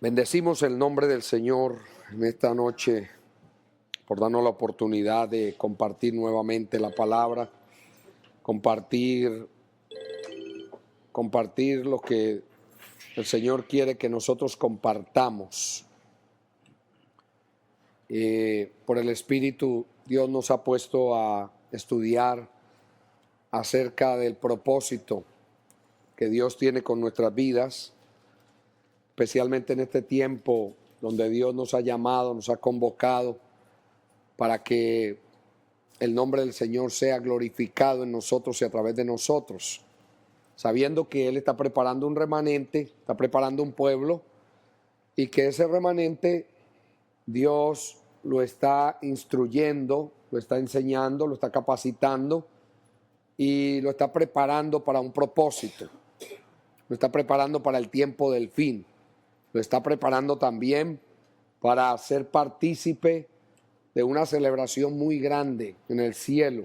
Bendecimos el nombre del Señor en esta noche por darnos la oportunidad de compartir nuevamente la palabra, compartir lo que el Señor quiere que nosotros compartamos. Por el Espíritu, Dios nos ha puesto a estudiar acerca del propósito que Dios tiene con nuestras vidas, especialmente en este tiempo donde Dios nos ha llamado, nos ha convocado para que el nombre del Señor sea glorificado en nosotros y a través de nosotros, sabiendo que Él está preparando un remanente, está preparando un pueblo, y que ese remanente Dios lo está instruyendo, lo está enseñando, lo está capacitando y lo está preparando para un propósito, lo está preparando para el tiempo del fin, lo está preparando también para ser partícipe de una celebración muy grande en el cielo,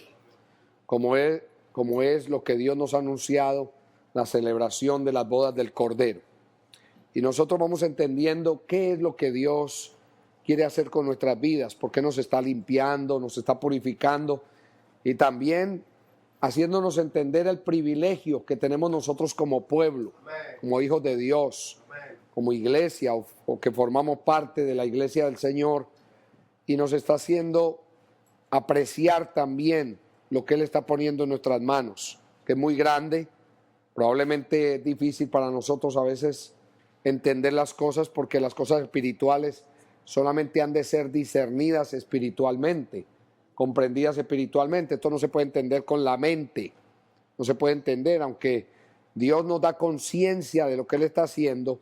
como es lo que Dios nos ha anunciado, la celebración de las bodas del Cordero. Y nosotros vamos entendiendo qué es lo que Dios quiere hacer con nuestras vidas, por qué nos está limpiando, nos está purificando y también haciéndonos entender el privilegio que tenemos nosotros como pueblo, como hijos de Dios, como iglesia o que formamos parte de la iglesia del Señor, y nos está haciendo apreciar también lo que Él está poniendo en nuestras manos, que es muy grande. Probablemente es difícil para nosotros a veces entender las cosas, porque las cosas espirituales solamente han de ser discernidas espiritualmente, comprendidas espiritualmente. Esto no se puede entender con la mente, no se puede entender, aunque Dios nos da conciencia de lo que Él está haciendo,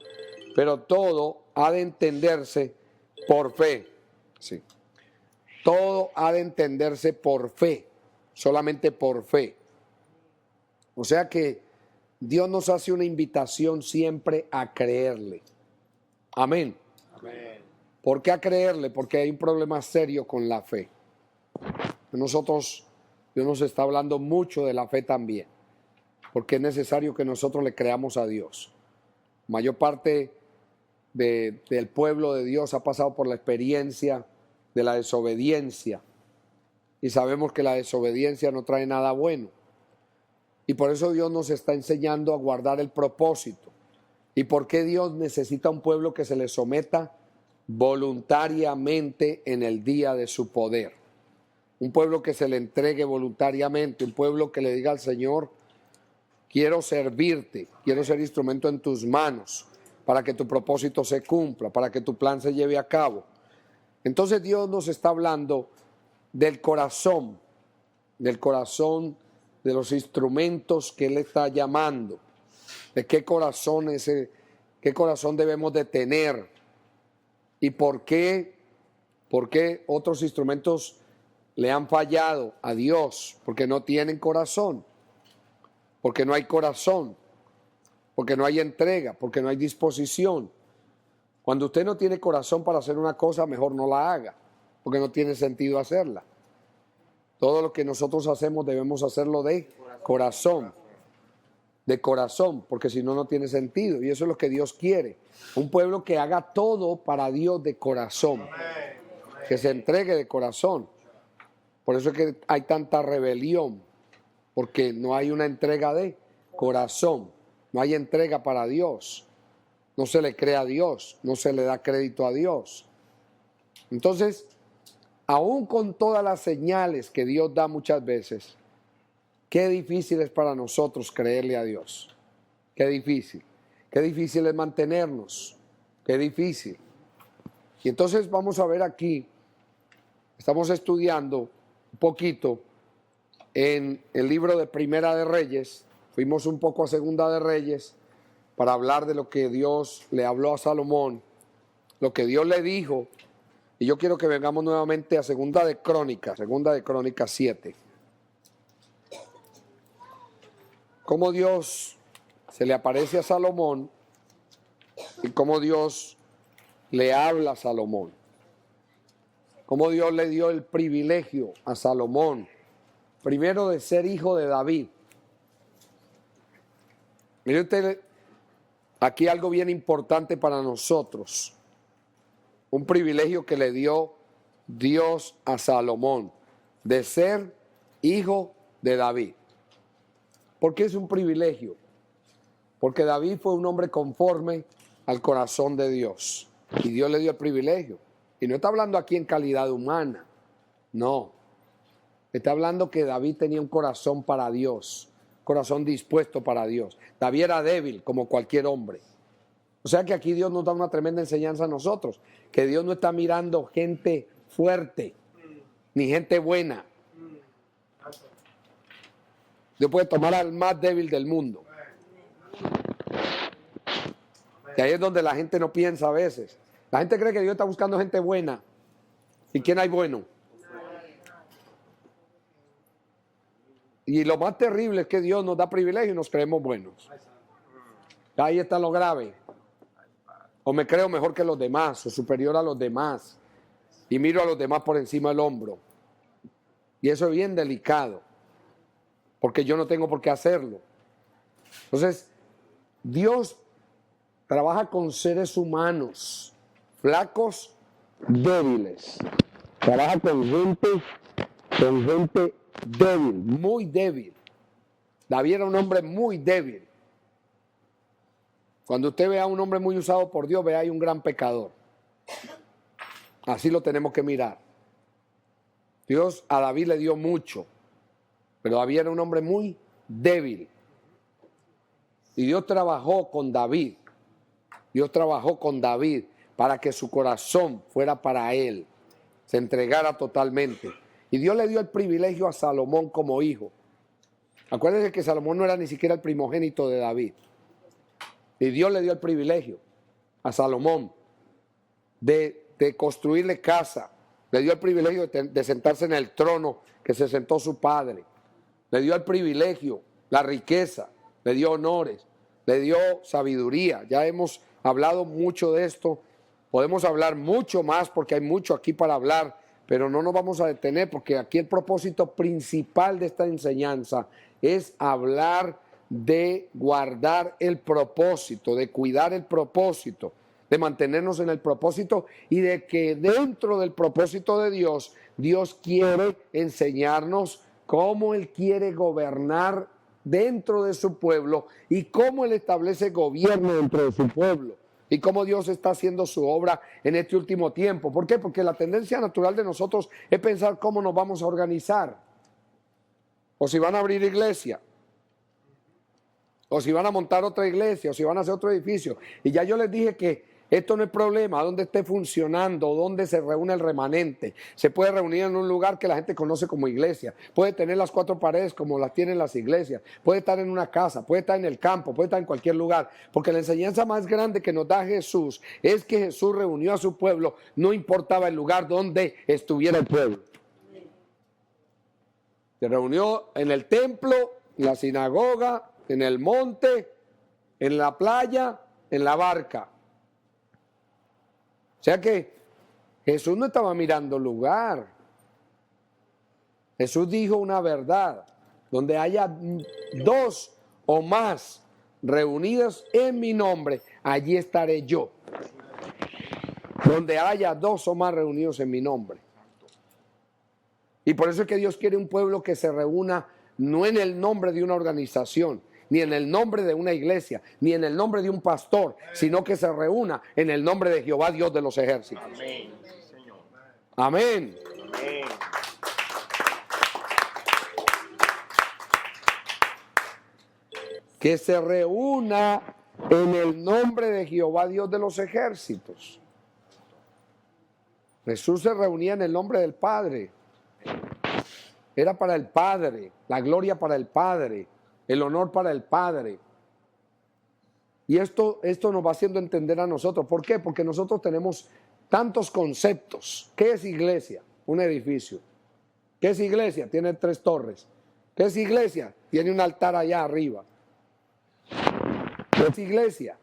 pero todo ha de entenderse por fe. Sí. Todo ha de entenderse por fe, solamente por fe. O sea que Dios nos hace una invitación siempre a creerle. Amén. Amén. ¿Por qué a creerle? Porque hay un problema serio con la fe. Nosotros, Dios nos está hablando mucho de la fe también, porque es necesario que nosotros le creamos a Dios. La mayor parte del pueblo de Dios ha pasado por la experiencia de la desobediencia, y sabemos que la desobediencia no trae nada bueno, y por eso Dios nos está enseñando a guardar el propósito. ¿Y por qué Dios necesita un pueblo que se le someta voluntariamente en el día de su poder? Un pueblo que se le entregue voluntariamente, un pueblo que le diga al Señor: quiero servirte, quiero ser instrumento en tus manos para que tu propósito se cumpla, para que tu plan se lleve a cabo. Entonces Dios nos está hablando del corazón de los instrumentos que Él está llamando, de qué corazón debemos de tener y por qué otros instrumentos le han fallado a Dios, porque no tienen corazón, porque no hay corazón, porque no hay entrega, porque no hay disposición. Cuando usted no tiene corazón para hacer una cosa, mejor no la haga, porque no tiene sentido hacerla. Todo lo que nosotros hacemos debemos hacerlo de corazón, porque si no, no tiene sentido. Y eso es lo que Dios quiere. Un pueblo que haga todo para Dios de corazón, que se entregue de corazón. Por eso es que hay tanta rebelión, porque no hay una entrega de corazón, no hay entrega para Dios. No se le cree a Dios, no se le da crédito a Dios. Entonces, aún con todas las señales que Dios da muchas veces, qué difícil es para nosotros creerle a Dios. Qué difícil es mantenernos, qué difícil. Y entonces vamos a ver aquí, estamos estudiando un poquito en el libro de Primera de Reyes, fuimos un poco a Segunda de Reyes, para hablar de lo que Dios le habló a Salomón, lo que Dios le dijo. Y yo quiero que vengamos nuevamente a Segunda de Crónicas 7. Cómo Dios se le aparece a Salomón y cómo Dios le habla a Salomón. Cómo Dios le dio el privilegio a Salomón, primero de ser hijo de David. Mire usted aquí algo bien importante para nosotros. Un privilegio que le dio Dios a Salomón, de ser hijo de David. ¿Por qué es un privilegio? Porque David fue un hombre conforme al corazón de Dios. Y Dios le dio el privilegio. Y no está hablando aquí en calidad humana. No. Está hablando que David tenía un corazón para Dios. Corazón dispuesto para Dios. David era débil como cualquier hombre. O sea que aquí Dios nos da una tremenda enseñanza a nosotros. Que Dios no está mirando gente fuerte, ni gente buena. Dios puede tomar al más débil del mundo. Y ahí es donde la gente no piensa a veces. La gente cree que Dios está buscando gente buena. ¿Y quién hay bueno? Y lo más terrible es que Dios nos da privilegio y nos creemos buenos. Ahí está lo grave. O me creo mejor que los demás, o superior a los demás. Y miro a los demás por encima del hombro. Y eso es bien delicado. Porque yo no tengo por qué hacerlo. Entonces, Dios trabaja con seres humanos, flacos, débiles. Trabaja con gente débil, muy débil. David era un hombre muy débil. Cuando usted ve a un hombre muy usado por Dios, ve ahí un gran pecador. Así lo tenemos que mirar. Dios a David le dio mucho, pero David era un hombre muy débil. Y Dios trabajó con David. Dios trabajó con David para que su corazón fuera para él, se entregara totalmente. Y Dios le dio el privilegio a Salomón como hijo. Acuérdense que Salomón no era ni siquiera el primogénito de David. Y Dios le dio el privilegio a Salomón de construirle casa. Le dio el privilegio de sentarse en el trono que se sentó su padre. Le dio el privilegio, la riqueza, le dio honores, le dio sabiduría. Ya hemos hablado mucho de esto. Podemos hablar mucho más porque hay mucho aquí para hablar, pero no nos vamos a detener porque aquí el propósito principal de esta enseñanza es hablar de guardar el propósito, de cuidar el propósito, de mantenernos en el propósito y de que dentro del propósito de Dios, Dios quiere enseñarnos cómo Él quiere gobernar dentro de su pueblo y cómo Él establece gobierno dentro de su pueblo y cómo Dios está haciendo su obra en este último tiempo. ¿Por qué? Porque la tendencia natural de nosotros es pensar cómo nos vamos a organizar, o si van a abrir iglesia, o si van a montar otra iglesia, o si van a hacer otro edificio. Y ya yo les dije que esto no es problema, donde esté funcionando, donde se reúne el remanente. Se puede reunir en un lugar que la gente conoce como iglesia. Puede tener las cuatro paredes como las tienen las iglesias. Puede estar en una casa, puede estar en el campo, puede estar en cualquier lugar. Porque la enseñanza más grande que nos da Jesús es que Jesús reunió a su pueblo, no importaba el lugar donde estuviera el pueblo. Se reunió en el templo, en la sinagoga, en el monte, en la playa, en la barca. O sea que Jesús no estaba mirando lugar. Jesús dijo una verdad. Donde haya dos o más reunidos en mi nombre, allí estaré yo. Donde haya dos o más reunidos en mi nombre. Y por eso es que Dios quiere un pueblo que se reúna no en el nombre de una organización, ni en el nombre de una iglesia, ni en el nombre de un pastor, sino que se reúna en el nombre de Jehová, Dios de los ejércitos. Amén. Amén. Amén. Que se reúna en el nombre de Jehová, Dios de los ejércitos. Jesús se reunía en el nombre del Padre. Era para el Padre, la gloria para el Padre, el honor para el Padre. Y esto nos va haciendo entender a nosotros. ¿Por qué? Porque nosotros tenemos tantos conceptos. ¿Qué es iglesia? Un edificio. ¿Qué es iglesia? Tiene 3 torres. ¿Qué es iglesia? Tiene un altar allá arriba. ¿Qué es iglesia?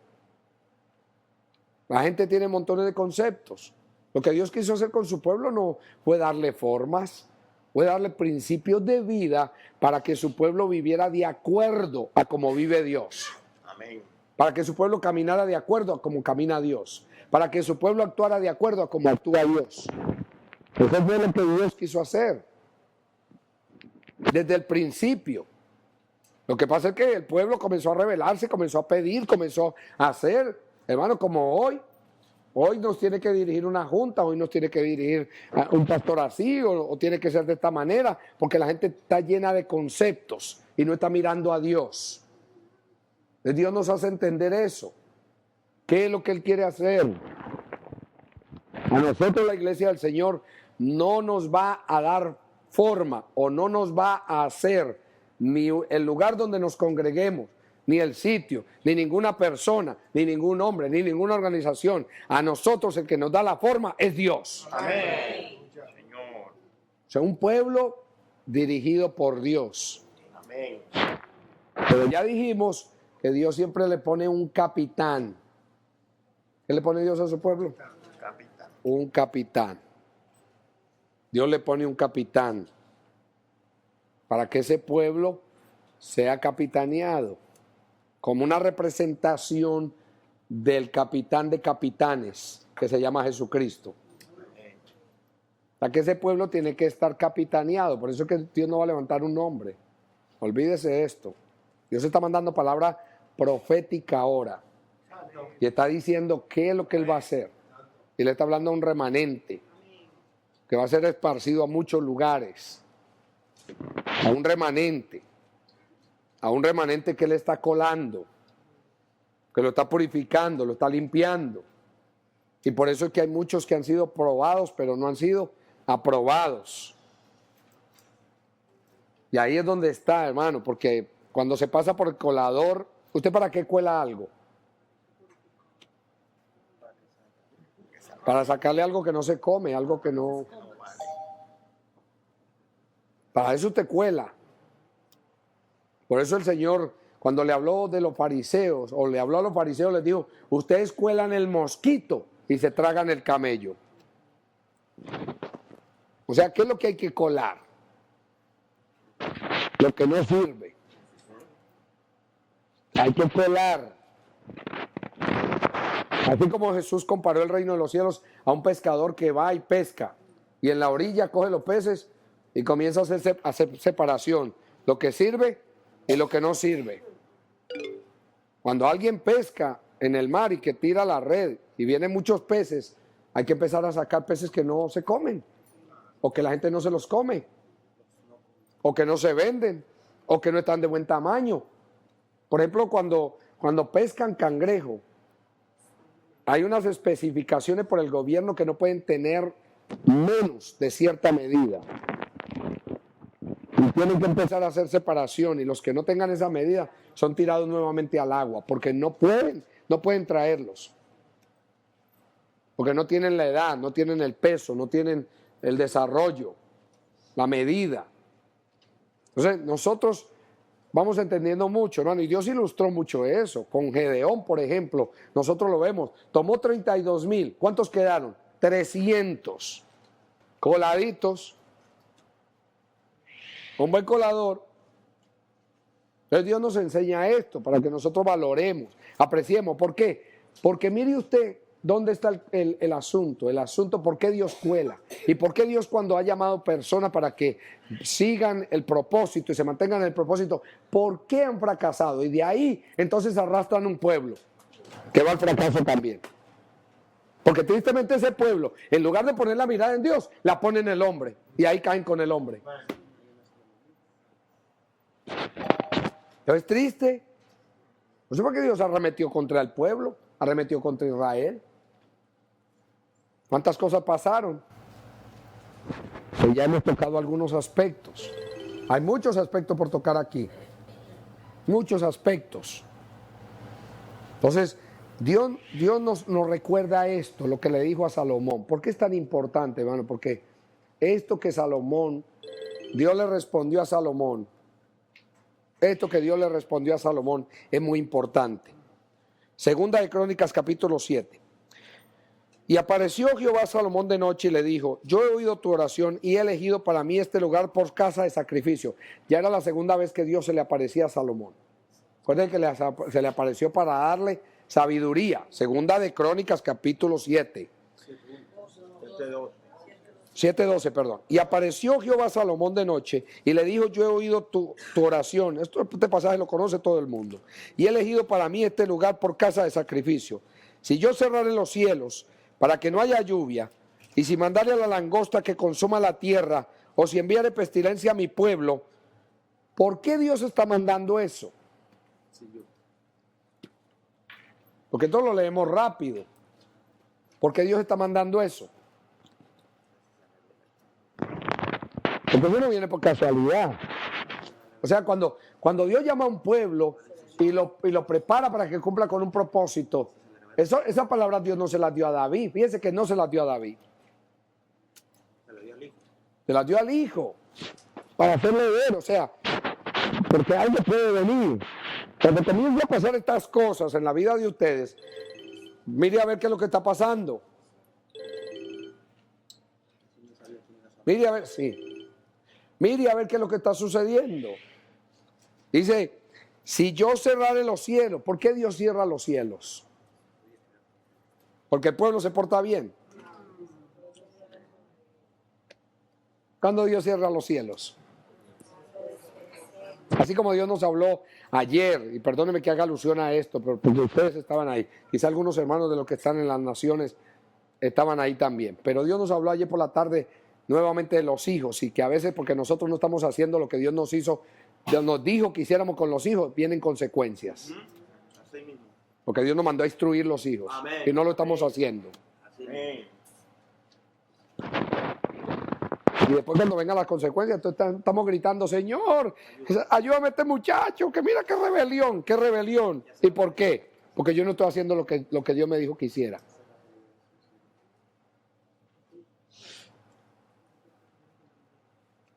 La gente tiene montones de conceptos. Lo que Dios quiso hacer con su pueblo no fue darle formas, fue darle principios de vida para que su pueblo viviera de acuerdo a cómo vive Dios. Amén. para que su pueblo caminara de acuerdo a como camina Dios, para que su pueblo actuara de acuerdo a como actúa Dios. Eso fue lo que Dios quiso hacer desde el principio. Lo que pasa es que el pueblo comenzó a rebelarse, comenzó a pedir, comenzó a hacer, hermano, como hoy. Hoy nos tiene que dirigir una junta, hoy nos tiene que dirigir un pastor así o tiene que ser de esta manera, porque la gente está llena de conceptos y no está mirando a Dios. Dios nos hace entender eso. ¿Qué es lo que Él quiere hacer? A nosotros la iglesia del Señor no nos va a dar forma o no nos va a hacer ni el lugar donde nos congreguemos, ni el sitio, ni ninguna persona, ni ningún hombre, ni ninguna organización. A nosotros el que nos da la forma es Dios. Amén. O sea, un pueblo dirigido por Dios. Amén. Pero ya dijimos que Dios siempre le pone un capitán. ¿Qué le pone Dios a su pueblo? Capitán. Un capitán. Dios le pone un capitán para que ese pueblo sea capitaneado como una representación del capitán de capitanes que se llama Jesucristo. Para que ese pueblo tiene que estar capitaneado. Por eso es que Dios no va a levantar un nombre. Olvídese esto. Dios está mandando palabra profética ahora. Y está diciendo qué es lo que Él va a hacer. Y le está hablando a un remanente que va a ser esparcido a muchos lugares. A un remanente que Él está colando, que lo está purificando, lo está limpiando. Y por eso es que hay muchos que han sido probados, pero no han sido aprobados. Y ahí es donde está, hermano, porque cuando se pasa por el colador, ¿usted para qué cuela algo? Para sacarle algo que no se come, algo que no... Para eso usted cuela. Por eso el Señor, cuando le habló de los fariseos, o le habló a los fariseos, les dijo, ustedes cuelan el mosquito y se tragan el camello. O sea, ¿qué es lo que hay que colar? Lo que no sirve. Hay que colar. Así como Jesús comparó el reino de los cielos a un pescador que va y pesca, y en la orilla coge los peces y comienza a hacer separación. Lo que sirve y lo que no sirve. Cuando alguien pesca en el mar y que tira la red y vienen muchos peces, hay que empezar a sacar peces que no se comen, o que la gente no se los come, o que no se venden, o que no están de buen tamaño. Por ejemplo, cuando pescan cangrejo, hay unas especificaciones por el gobierno que no pueden tener menos de cierta medida. Y tienen que empezar a hacer separación, y los que no tengan esa medida son tirados nuevamente al agua, porque no pueden traerlos. Porque no tienen la edad, no tienen el peso, no tienen el desarrollo, la medida. Entonces nosotros vamos entendiendo mucho, hermano, y Dios ilustró mucho eso. Con Gedeón, por ejemplo, nosotros lo vemos, tomó 32,000, ¿cuántos quedaron? 300 coladitos. Un buen colador. Entonces Dios nos enseña esto para que nosotros valoremos, apreciemos. ¿Por qué? Porque mire usted dónde está el asunto. El asunto, ¿por qué Dios cuela? Y por qué Dios, cuando ha llamado personas para que sigan el propósito y se mantengan en el propósito, ¿por qué han fracasado? Y de ahí entonces arrastran un pueblo que va al fracaso también. Porque tristemente ese pueblo, en lugar de poner la mirada en Dios, la pone en el hombre. Y ahí caen con el hombre. Es triste. No sé por qué Dios arremetió contra el pueblo, arremetió contra Israel. ¿Cuántas cosas pasaron? Pues ya hemos tocado algunos aspectos. Hay muchos aspectos por tocar aquí. Muchos aspectos. Entonces, Dios nos recuerda esto, lo que le dijo a Salomón. ¿Por qué es tan importante, hermano? Porque esto que Dios le respondió a Salomón. Esto que Dios le respondió a Salomón es muy importante. Segunda de Crónicas, capítulo 7. Y apareció Jehová a Salomón de noche y le dijo, yo he oído tu oración y he elegido para mí este lugar por casa de sacrificio. Ya era la segunda vez que Dios se le aparecía a Salomón. Recuerden que se le apareció para darle sabiduría. Segunda de Crónicas, capítulo 7. 7:12, perdón. Y apareció Jehová a Salomón de noche y le dijo: yo he oído tu oración. Este pasaje lo conoce todo el mundo. Y he elegido para mí este lugar por casa de sacrificio. Si yo cerrare los cielos para que no haya lluvia, y si mandare a la langosta que consuma la tierra, o si enviare pestilencia a mi pueblo, ¿por qué Dios está mandando eso? Porque todos lo leemos rápido. ¿Por qué Dios está mandando eso? Entonces no viene por casualidad. O sea, cuando Dios llama a un pueblo y lo prepara para que cumpla con un propósito, esa palabra Dios no se la dio a David. Fíjense que no se la dio a David. Se la dio al Hijo. Para hacerle ver, o sea, porque algo puede venir. Cuando comienza a pasar estas cosas en la vida de ustedes, mire a ver qué es lo que está pasando. Mire a ver, sí. Mire a ver qué es lo que está sucediendo. Dice, si yo cerrare los cielos, ¿por qué Dios cierra los cielos? Porque el pueblo se porta bien. ¿Cuándo Dios cierra los cielos? Así como Dios nos habló ayer, y perdónenme que haga alusión a esto, pero porque ustedes estaban ahí, quizá algunos hermanos de los que están en las naciones estaban ahí también, pero Dios nos habló ayer por la tarde nuevamente de los hijos, y que a veces porque nosotros no estamos haciendo lo que Dios nos hizo, Dios nos dijo que hiciéramos con los hijos, vienen consecuencias. Porque Dios nos mandó a instruir los hijos. Amén. Y no lo estamos haciendo. Amén. Y después cuando vengan las consecuencias, entonces estamos gritando: Señor, ayúdame a este muchacho, que mira qué rebelión, qué rebelión. ¿Y por qué? Porque yo no estoy haciendo lo que Dios me dijo que hiciera.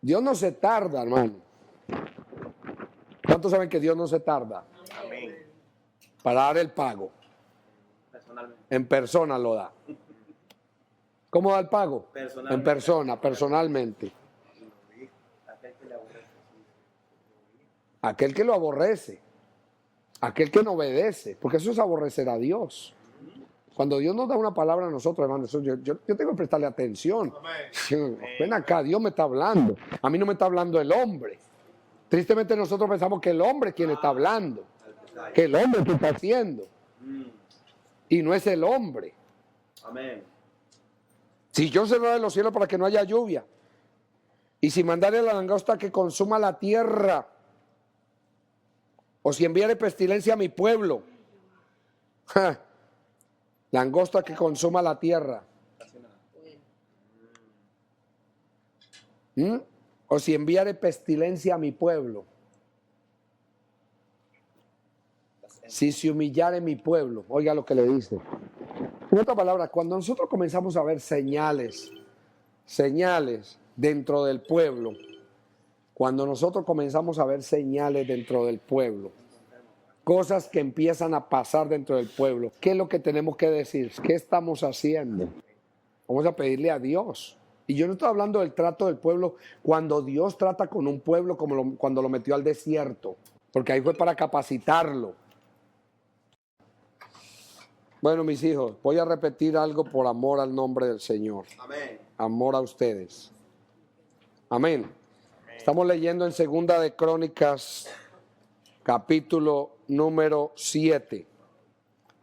Dios no se tarda, hermano. ¿Cuántos saben que Dios no se tarda? Amén. Para dar el pago. En persona lo da. ¿Cómo da el pago? En persona, personalmente. Aquel que lo aborrece. Aquel que no obedece. Porque eso es aborrecer a Dios. Cuando Dios nos da una palabra a nosotros, hermano, yo tengo que prestarle atención. Ven acá, Dios me está hablando. A mí no me está hablando el hombre. Tristemente nosotros pensamos que el hombre es quien está hablando. Que el hombre que está haciendo. Y no es el hombre. Amén. Si yo cerraré los cielos para que no haya lluvia, y si mandare a la langosta que consuma la tierra, o si enviare pestilencia a mi pueblo, langosta que consuma la tierra, o si enviare pestilencia a mi pueblo, si se humillare mi pueblo, oiga lo que le dice. En otras palabras, cuando nosotros comenzamos a ver señales dentro del pueblo, cuando nosotros comenzamos a ver señales dentro del pueblo, cosas que empiezan a pasar dentro del pueblo, ¿qué es lo que tenemos que decir? ¿Qué estamos haciendo? Vamos a pedirle a Dios. Y yo no estoy hablando del trato del pueblo cuando Dios trata con un pueblo como cuando lo metió al desierto, porque ahí fue para capacitarlo. Bueno, mis hijos, voy a repetir algo por amor al nombre del Señor. Amén. Amor a ustedes. Amén. Estamos leyendo en Segunda de Crónicas, capítulo número 7,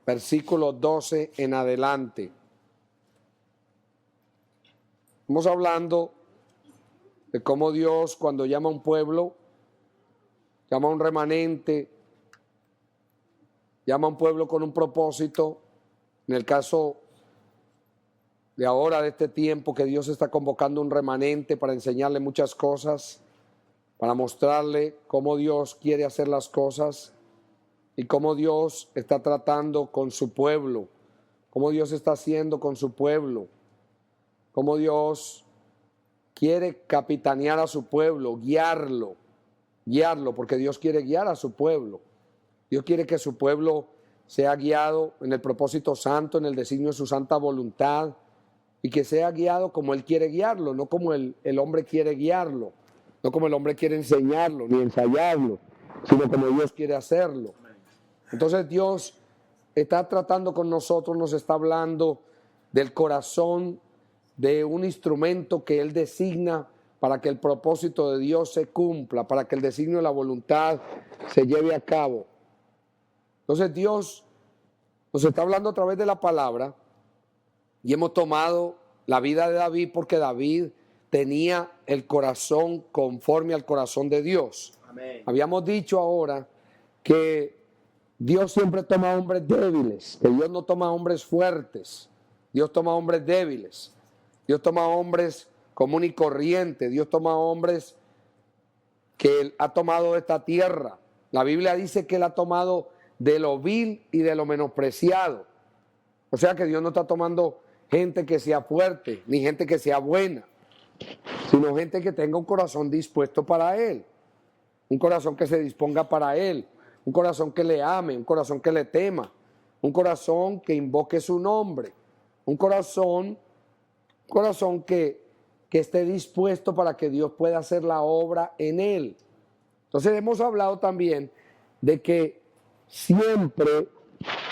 versículo 12 en adelante. Estamos hablando de cómo Dios, cuando llama a un pueblo, llama a un remanente, llama a un pueblo con un propósito. En el caso de ahora, de este tiempo, que Dios está convocando un remanente para enseñarle muchas cosas, para mostrarle cómo Dios quiere hacer las cosas y cómo Dios está tratando con su pueblo, cómo Dios está haciendo con su pueblo, cómo Dios quiere capitanear a su pueblo, guiarlo, porque Dios quiere guiar a su pueblo. Dios quiere que su pueblo sea guiado en el propósito santo, en el designio de su santa voluntad, y que sea guiado como Él quiere guiarlo, no como el hombre quiere guiarlo, no como el hombre quiere enseñarlo ni ensayarlo, sino como Dios quiere hacerlo. Entonces Dios está tratando con nosotros, nos está hablando del corazón de un instrumento que Él designa para que el propósito de Dios se cumpla, para que el designio de la voluntad se lleve a cabo. Entonces Dios nos está hablando a través de la palabra y hemos tomado la vida de David porque David tenía el corazón conforme al corazón de Dios. Amén. Habíamos dicho ahora que Dios siempre toma hombres débiles, que Dios no toma hombres fuertes, Dios toma hombres débiles, Dios toma hombres común y corriente, Dios toma hombres que Él ha tomado de esta tierra. La Biblia dice que Él ha tomado de lo vil y de lo menospreciado. O sea que Dios no está tomando gente que sea fuerte, ni gente que sea buena, sino gente que tenga un corazón dispuesto para Él, un corazón que se disponga para Él, un corazón que le ame, un corazón que le tema, un corazón que invoque su nombre, un corazón que esté dispuesto para que Dios pueda hacer la obra en él. Entonces hemos hablado también de que siempre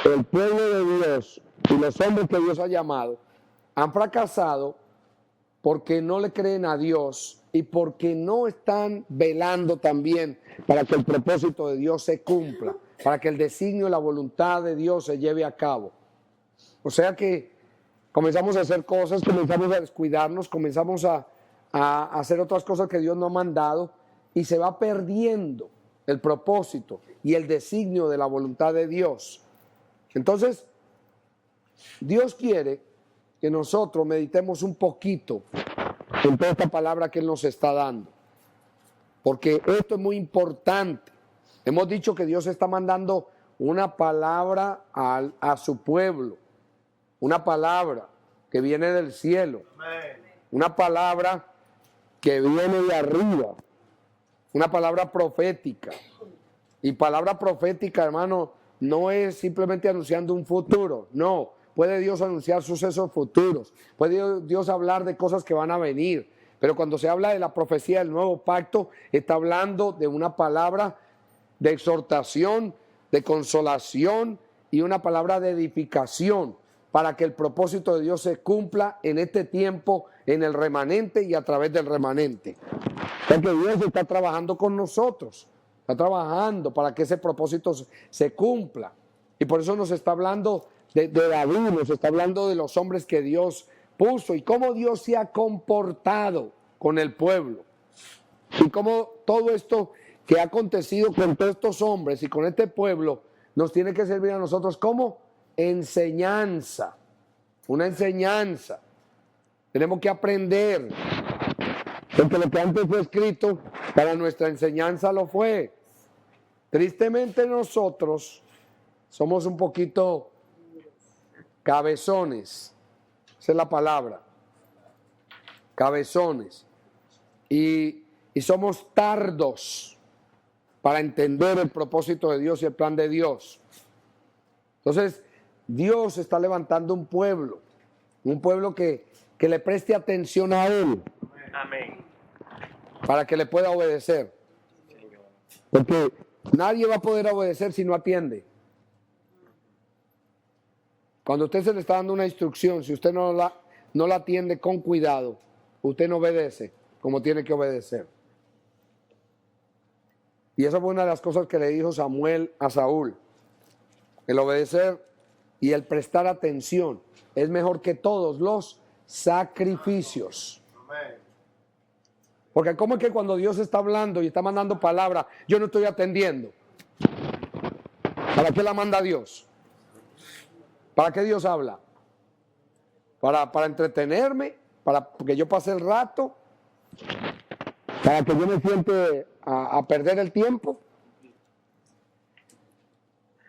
el pueblo de Dios y los hombres que Dios ha llamado han fracasado porque no le creen a Dios y porque no están velando también para que el propósito de Dios se cumpla, para que el designio y la voluntad de Dios se lleve a cabo. O sea que comenzamos a hacer cosas, comenzamos a descuidarnos, comenzamos a hacer otras cosas que Dios no ha mandado y se va perdiendo el propósito y el designio de la voluntad de Dios. Entonces, Dios quiere que nosotros meditemos un poquito en toda esta palabra que Él nos está dando, porque esto es muy importante. Hemos dicho que Dios está mandando una palabra a su pueblo, una palabra que viene del cielo, una palabra que viene de arriba, una palabra profética. Y palabra profética, hermano, no es simplemente anunciando un futuro, no. Puede Dios anunciar sucesos futuros, puede Dios hablar de cosas que van a venir, pero cuando se habla de la profecía del nuevo pacto, está hablando de una palabra de exhortación, de consolación y una palabra de edificación para que el propósito de Dios se cumpla en este tiempo, en el remanente y a través del remanente. Porque Dios está trabajando con nosotros, está trabajando para que ese propósito se cumpla. Y por eso nos está hablando de David, nos está hablando de los hombres que Dios puso y cómo Dios se ha comportado con el pueblo. Y cómo todo esto que ha acontecido con todos estos hombres y con este pueblo nos tiene que servir a nosotros como enseñanza, una enseñanza. Tenemos que aprender, porque lo que antes fue escrito para nuestra enseñanza lo fue. Tristemente nosotros somos un poquito cabezones, esa es la palabra, cabezones, y somos tardos para entender el propósito de Dios y el plan de Dios. Entonces, Dios está levantando un pueblo que le preste atención a Él. Amén. Para que le pueda obedecer. Porque nadie va a poder obedecer si no atiende. Cuando usted se le está dando una instrucción, si usted no la atiende con cuidado, usted no obedece como tiene que obedecer. Y esa fue una de las cosas que le dijo Samuel a Saúl. El obedecer y el prestar atención es mejor que todos los sacrificios. Porque ¿cómo es que cuando Dios está hablando y está mandando palabra, yo no estoy atendiendo? ¿Para qué la manda Dios? ¿Para qué Dios habla? ¿Para entretenerme? ¿Para que yo pase el rato? ¿Para que yo me siente a perder el tiempo?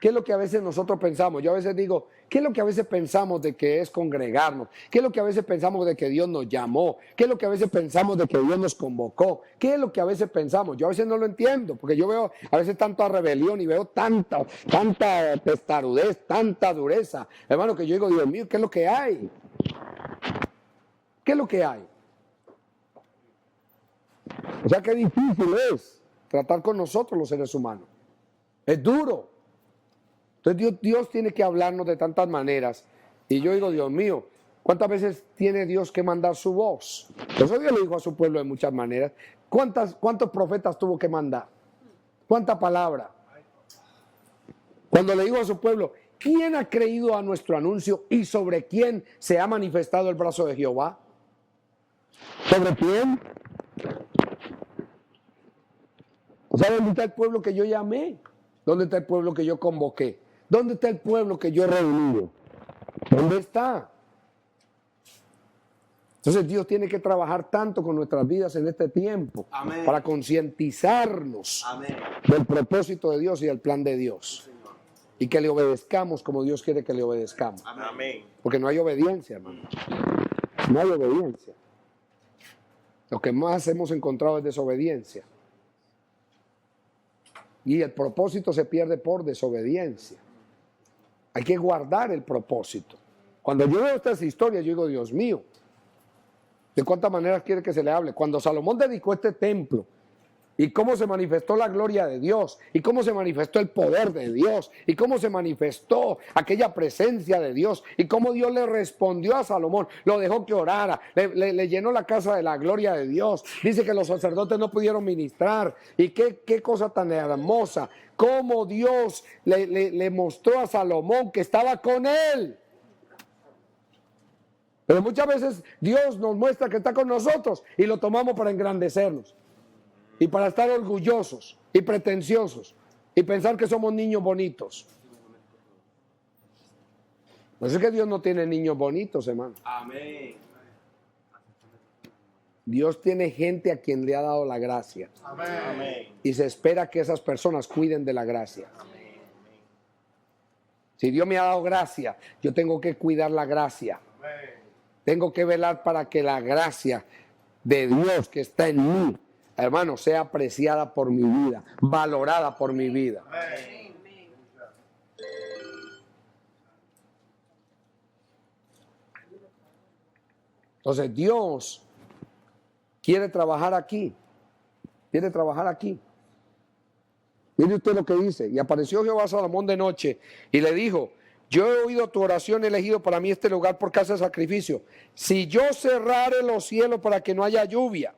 ¿Qué es lo que a veces nosotros pensamos? Yo a veces digo, ¿qué es lo que a veces pensamos de que es congregarnos? ¿Qué es lo que a veces pensamos de que Dios nos llamó? ¿Qué es lo que a veces pensamos de que Dios nos convocó? ¿Qué es lo que a veces pensamos? Yo a veces no lo entiendo, porque yo veo a veces tanta rebelión y veo tanta testarudez, tanta dureza. Hermano, que yo digo, Dios mío, ¿qué es lo que hay? ¿Qué es lo que hay? O sea, qué difícil es tratar con nosotros los seres humanos. Es duro. Entonces Dios tiene que hablarnos de tantas maneras. Y yo digo, Dios mío, ¿cuántas veces tiene Dios que mandar su voz? Eso Dios le dijo a su pueblo de muchas maneras. ¿Cuántos profetas tuvo que mandar? ¿Cuánta palabra? Cuando le dijo a su pueblo, ¿quién ha creído a nuestro anuncio y sobre quién se ha manifestado el brazo de Jehová? ¿Sobre quién? O sea, ¿dónde está el pueblo que yo llamé? ¿Dónde está el pueblo que yo convoqué? ¿Dónde está el pueblo que yo he reunido? ¿Dónde está? Entonces Dios tiene que trabajar tanto con nuestras vidas en este tiempo. Amén. Para concientizarnos del propósito de Dios y del plan de Dios. Y que le obedezcamos como Dios quiere que le obedezcamos. Amén. Porque no hay obediencia, hermano. No hay obediencia. Lo que más hemos encontrado es desobediencia. Y el propósito se pierde por desobediencia. Hay que guardar el propósito. Cuando yo veo estas historias, yo digo, Dios mío, ¿de cuántas maneras quiere que se le hable? Cuando Salomón dedicó este templo, y cómo se manifestó la gloria de Dios, y cómo se manifestó el poder de Dios, y cómo se manifestó aquella presencia de Dios, y cómo Dios le respondió a Salomón, lo dejó que orara, le llenó la casa de la gloria de Dios. Dice que los sacerdotes no pudieron ministrar, y qué cosa tan hermosa, cómo Dios le mostró a Salomón que estaba con él. Pero muchas veces Dios nos muestra que está con nosotros y lo tomamos para engrandecernos y para estar orgullosos y pretenciosos y pensar que somos niños bonitos. No es que Dios no tiene niños bonitos, hermano. Amén. Dios tiene gente a quien le ha dado la gracia. Amén. Y se espera que esas personas cuiden de la gracia. Si Dios me ha dado gracia, yo tengo que cuidar la gracia. Tengo que velar para que la gracia de Dios que está en mí, hermano, sea apreciada por mi vida, valorada por mi vida. Entonces Dios quiere trabajar aquí. Quiere trabajar aquí. Mire usted lo que dice. Y apareció Jehová a Salomón de noche y le dijo: yo he oído tu oración, he elegido para mí este lugar por casa de sacrificio. Si yo cerrare los cielos para que no haya lluvia,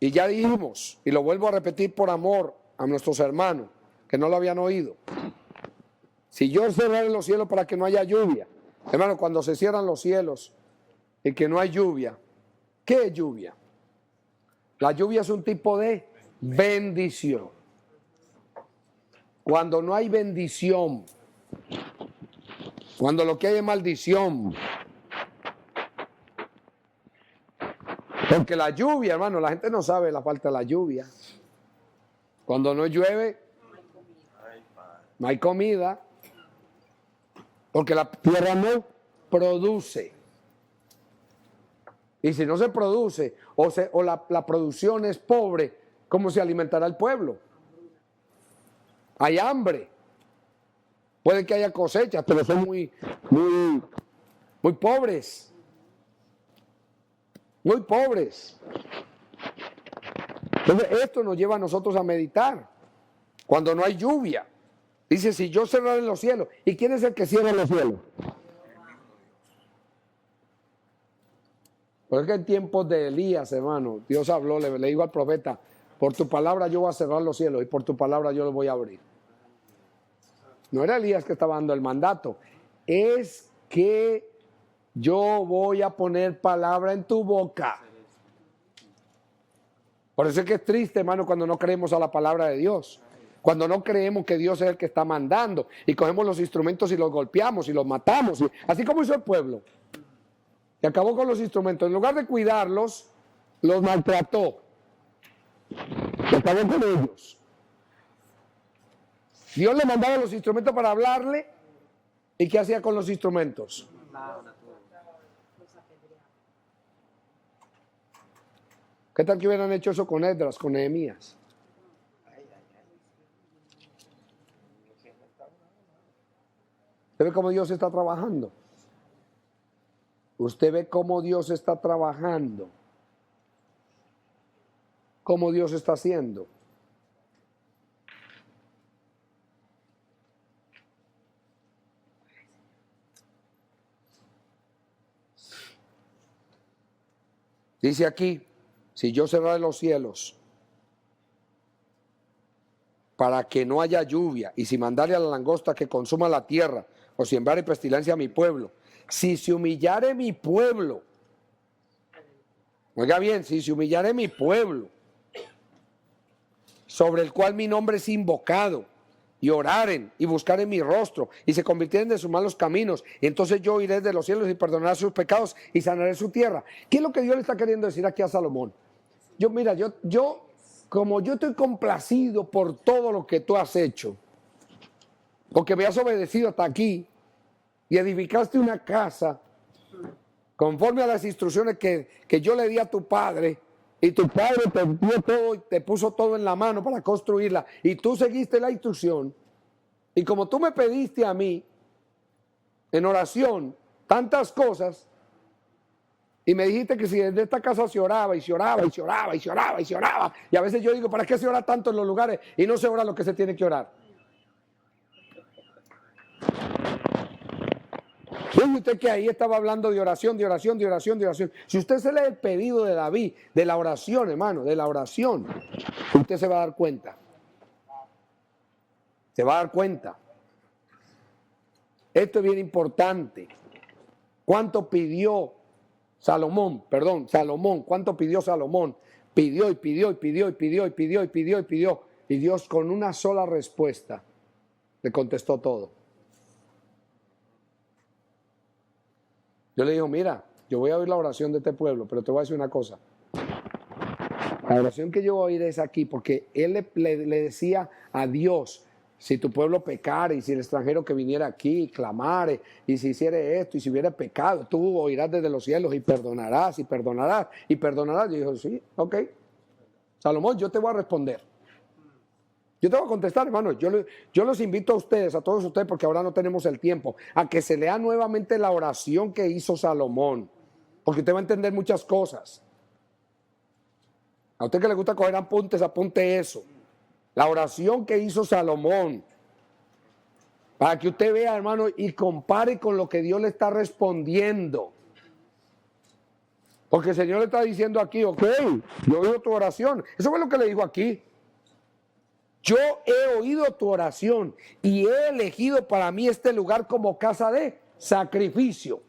y ya dijimos, y lo vuelvo a repetir por amor a nuestros hermanos que no lo habían oído, si yo cerrare los cielos para que no haya lluvia, hermano, cuando se cierran los cielos y que no hay lluvia, ¿qué es lluvia? La lluvia es un tipo de bendición. Cuando no hay bendición, cuando lo que hay es maldición. Porque la lluvia, hermano, la gente no sabe la falta de la lluvia. Cuando no llueve, no hay comida. Porque la tierra no produce. Y si no se produce, o la producción es pobre, ¿cómo se alimentará el pueblo? Hay hambre. Puede que haya cosechas, pero son muy pobres. Muy pobres. Entonces, esto nos lleva a nosotros a meditar. Cuando no hay lluvia. Dice, si yo cerraré los cielos. ¿Y quién es el que cierra los cielos? Porque es que en tiempos de Elías, hermano, Dios habló, le dijo al profeta: por tu palabra yo voy a cerrar los cielos y por tu palabra yo los voy a abrir. No era Elías que estaba dando el mandato. Es que yo voy a poner palabra en tu boca. Por eso es que es triste, hermano, cuando no creemos a la palabra de Dios. Cuando no creemos que Dios es el que está mandando. Y cogemos los instrumentos y los golpeamos y los matamos. Así como hizo el pueblo. Y acabó con los instrumentos. En lugar de cuidarlos, los maltrató. Y acabó con ellos. Dios le mandaba los instrumentos para hablarle. ¿Y qué hacía con los instrumentos? ¿Qué tal que hubieran hecho eso con Esdras, con Nehemías? ¿Usted ve cómo Dios está trabajando? Usted ve cómo Dios está trabajando. Cómo Dios está haciendo. Dice aquí, si yo cerrare los cielos para que no haya lluvia, y si mandare a la langosta que consuma la tierra, o si enviare pestilencia a mi pueblo, si se humillare mi pueblo, oiga bien, si se humillare mi pueblo, sobre el cual mi nombre es invocado, y oraren y buscaren mi rostro, y se convirtieren de sus malos caminos, entonces yo iré de los cielos y perdonaré sus pecados y sanaré su tierra. ¿Qué es lo que Dios le está queriendo decir aquí a Salomón? Como yo estoy complacido por todo lo que tú has hecho, porque me has obedecido hasta aquí y edificaste una casa conforme a las instrucciones que yo le di a tu padre, y tu padre te dio todo y te puso todo en la mano para construirla, y tú seguiste la instrucción, y como tú me pediste a mí en oración tantas cosas, y me dijiste que si desde esta casa se oraba y se oraba y se oraba y se oraba y se oraba, y a veces yo digo, ¿para qué se ora tanto en los lugares y no se ora lo que se tiene que orar? Dice usted que ahí estaba hablando de oración, de oración, de oración, de oración. Si usted se lee el pedido de David, de la oración, hermano, de la oración, usted se va a dar cuenta. Se va a dar cuenta. Esto es bien importante. ¿Cuánto pidió Salomón? ¿Cuánto pidió Salomón? Pidió y pidió y pidió y pidió y pidió y pidió y pidió. Y Dios con una sola respuesta le contestó todo. Yo le digo, mira, yo voy a oír la oración de este pueblo, pero te voy a decir una cosa. La oración que yo voy a oír es aquí, porque él le decía a Dios, si tu pueblo pecare, y si el extranjero que viniera aquí clamare, y si hiciere esto, y si hubiera pecado, tú oirás desde los cielos y perdonarás, y perdonarás, y perdonarás. Yo digo, sí, ok. Salomón, yo te voy a responder. Yo te voy a contestar, hermano. Yo los invito a ustedes, a todos ustedes, porque ahora no tenemos el tiempo, a que se lea nuevamente la oración que hizo Salomón, porque usted va a entender muchas cosas. A usted que le gusta coger apuntes, apunte eso. La oración que hizo Salomón, para que usted vea, hermano, y compare con lo que Dios le está respondiendo. Porque el Señor le está diciendo aquí, ok, yo oigo tu oración. Eso fue lo que le dijo aquí. Yo he oído tu oración y he elegido para mí este lugar como casa de sacrificio.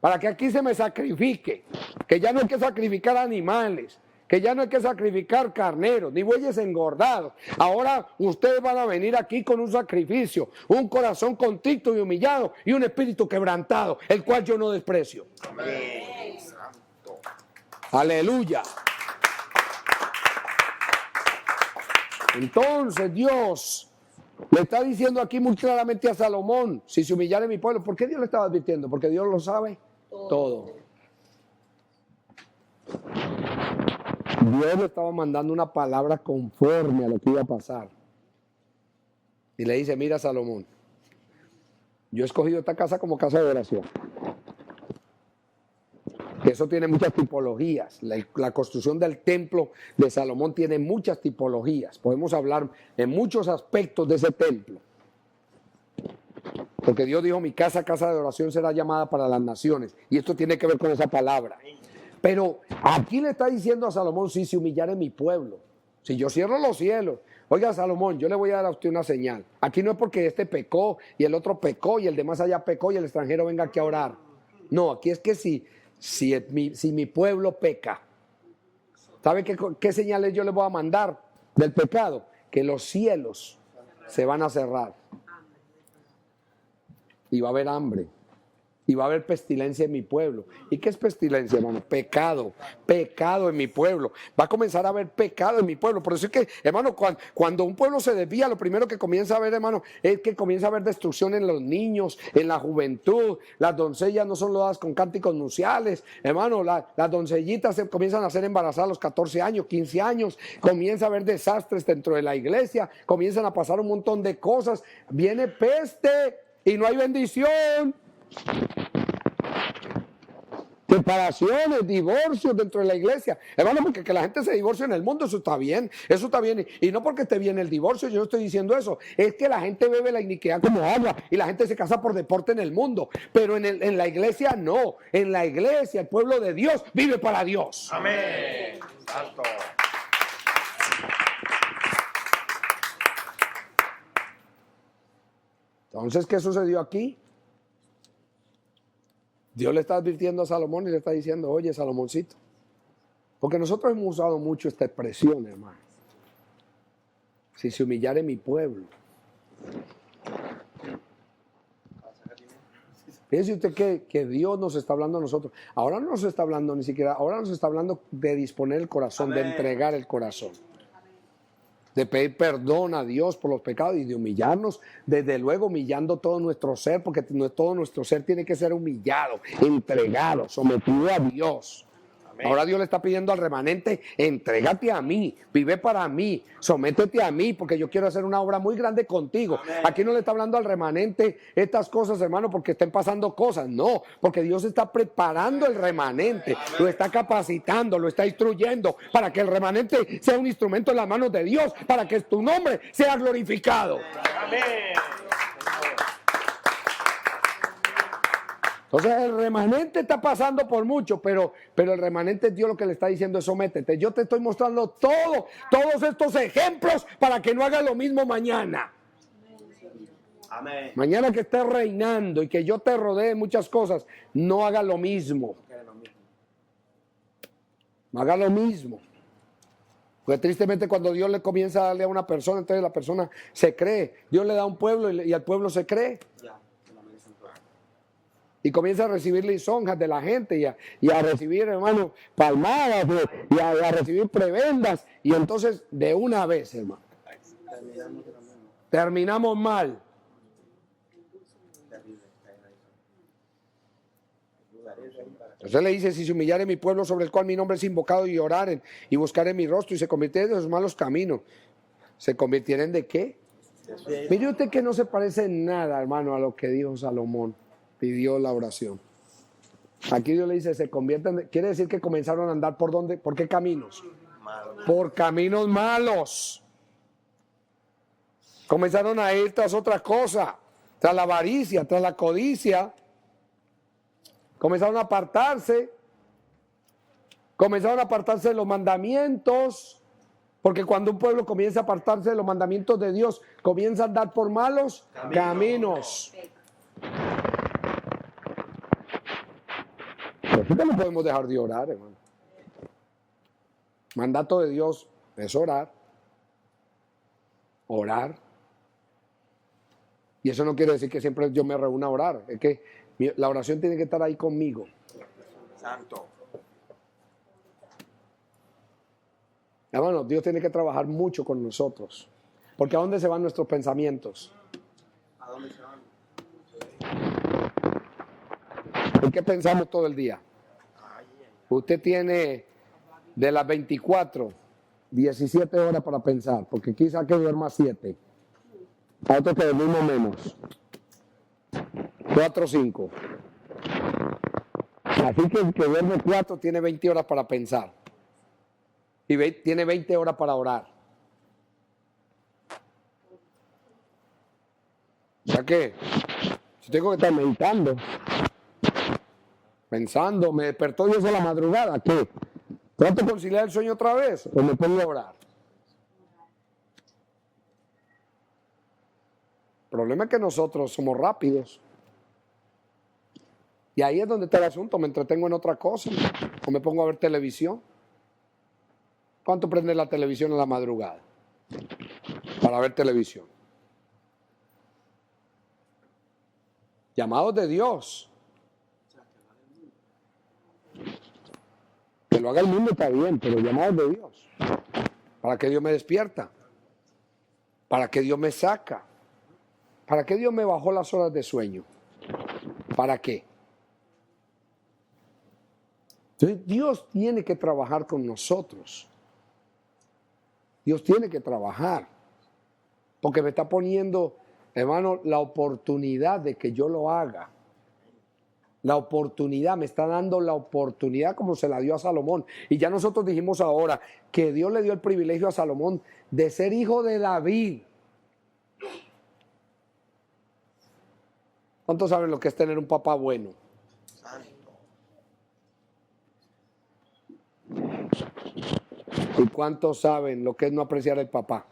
Para que aquí se me sacrifique. Que ya no hay que sacrificar animales. Que ya no hay que sacrificar carneros, ni bueyes engordados. Ahora ustedes van a venir aquí con un sacrificio. Un corazón contrito y humillado y un espíritu quebrantado, el cual yo no desprecio. Amén. Santo. Aleluya. Entonces Dios le está diciendo aquí muy claramente a Salomón, si se humillare mi pueblo. ¿Por qué Dios le estaba advirtiendo? Porque Dios lo sabe todo. Dios le estaba mandando una palabra conforme a lo que iba a pasar. Y le dice, mira Salomón, yo he escogido esta casa como casa de oración. Eso tiene muchas tipologías. La construcción del templo de Salomón tiene muchas tipologías. Podemos hablar en muchos aspectos de ese templo. Porque Dios dijo, mi casa, casa de oración será llamada para las naciones. Y esto tiene que ver con esa palabra. Pero aquí le está diciendo a Salomón, si se humillare mi pueblo, si yo cierro los cielos. Oiga, Salomón, yo le voy a dar a usted una señal. Aquí no es porque este pecó y el otro pecó y el de más allá pecó y el extranjero venga aquí a orar. No, aquí es que si mi pueblo peca, ¿sabe qué señales yo le voy a mandar del pecado? Que los cielos se van a cerrar y va a haber hambre y va a haber pestilencia en mi pueblo. ¿Y qué es pestilencia, hermano? Pecado en mi pueblo. Va a comenzar a haber pecado en mi pueblo. Por eso es que, hermano, cuando un pueblo se desvía, lo primero que comienza a ver, hermano, es que comienza a haber destrucción en los niños, en la juventud. Las doncellas no son loadas con cánticos nupciales. Hermano, las doncellitas se comienzan a ser embarazadas a los 14 años, 15 años. Comienza a haber desastres dentro de la iglesia. Comienzan a pasar un montón de cosas. Viene peste y no hay bendición. separaciones, divorcios dentro de la iglesia. Hermano, porque que la gente se divorcie en el mundo, eso está bien. Eso está bien. Y no porque esté bien el divorcio, yo no estoy diciendo eso. Es que la gente bebe la iniquidad como agua y la gente se casa por deporte en el mundo. Pero en la iglesia no. En la iglesia el pueblo de Dios vive para Dios. Amén. Santo. Entonces, ¿qué sucedió aquí? Dios le está advirtiendo a Salomón y le está diciendo, oye, Salomoncito, porque nosotros hemos usado mucho esta expresión, hermano. Si se humillare mi pueblo. Fíjense usted que Dios nos está hablando a nosotros. Ahora no nos está hablando ni siquiera, ahora nos está hablando de disponer el corazón, de entregar el corazón. De pedir perdón a Dios por los pecados y de humillarnos, desde luego humillando todo nuestro ser, porque todo nuestro ser tiene que ser humillado, entregado, sometido a Dios. Amén. Ahora Dios le está pidiendo al remanente, entrégate a mí, vive para mí, sométete a mí, porque yo quiero hacer una obra muy grande contigo. Amén. Aquí no le está hablando al remanente estas cosas, hermano, porque estén pasando cosas, no, porque Dios está preparando el remanente, amén, lo está capacitando, lo está instruyendo, para que el remanente sea un instrumento en las manos de Dios, para que tu nombre sea glorificado. Amén. Entonces el remanente está pasando por mucho, pero el remanente, Dios lo que le está diciendo es sométete. Yo te estoy mostrando todos estos ejemplos para que no hagas lo mismo mañana. Amén. Mañana que estés reinando y que yo te rodee de muchas cosas, no hagas lo mismo. No hagas lo mismo. Porque tristemente cuando Dios le comienza a darle a una persona, entonces la persona se cree. Dios le da a un pueblo y al pueblo se cree. Y comienza a recibir lisonjas de la gente y a recibir, hermano, palmadas y a recibir prebendas. Y entonces, de una vez, hermano, terminamos mal. Entonces le dice, si se humillare mi pueblo sobre el cual mi nombre es invocado y oraren y buscaren mi rostro y se convirtieren de sus malos caminos, ¿se convirtieren de qué? Mire usted que no se parece en nada, hermano, a lo que dijo Salomón. Pidió la oración. Aquí Dios le dice, se convierten, quiere decir que comenzaron a andar por dónde, ¿por qué caminos? Por caminos malos. Comenzaron a ir tras otra cosa, tras la avaricia, tras la codicia. Comenzaron a apartarse de los mandamientos, porque cuando un pueblo comienza a apartarse de los mandamientos de Dios, comienza a andar por malos caminos. Así que no podemos dejar de orar, hermano. Mandato de Dios es orar. Orar. Y eso no quiere decir que siempre yo me reúna a orar. Es que la oración tiene que estar ahí conmigo. Santo. Hermano, Dios tiene que trabajar mucho con nosotros. Porque ¿a dónde se van nuestros pensamientos? ¿A dónde se van? ¿En qué pensamos todo el día? Usted tiene de las 24, 17 horas para pensar, porque quizá que duerma 7. A otros que dormimos menos. 4 o 5. Así que el que duerme 4 tiene 20 horas para pensar. Y tiene 20 horas para orar. O sea que, si tengo que estar meditando, pensando, me despertó Dios a la madrugada, ¿qué? ¿Trato de conciliar el sueño otra vez? ¿O me pongo a orar? El problema es que nosotros somos rápidos. Y ahí es donde está el asunto, me entretengo en otra cosa, o me pongo a ver televisión. ¿Cuánto prende la televisión en la madrugada? Para ver televisión. Llamados de Dios. Que lo haga el mundo está bien, pero llamados de Dios. ¿Para qué Dios me despierta? ¿Para qué Dios me saca? ¿Para qué Dios me bajó las horas de sueño? ¿Para qué? Entonces Dios tiene que trabajar con nosotros. Dios tiene que trabajar. Porque me está poniendo, hermano, la oportunidad de que yo lo haga. La oportunidad, me está dando la oportunidad como se la dio a Salomón. Y ya nosotros dijimos ahora que Dios le dio el privilegio a Salomón de ser hijo de David. ¿Cuántos saben lo que es tener un papá bueno? ¿Y cuántos saben lo que es no apreciar el papá?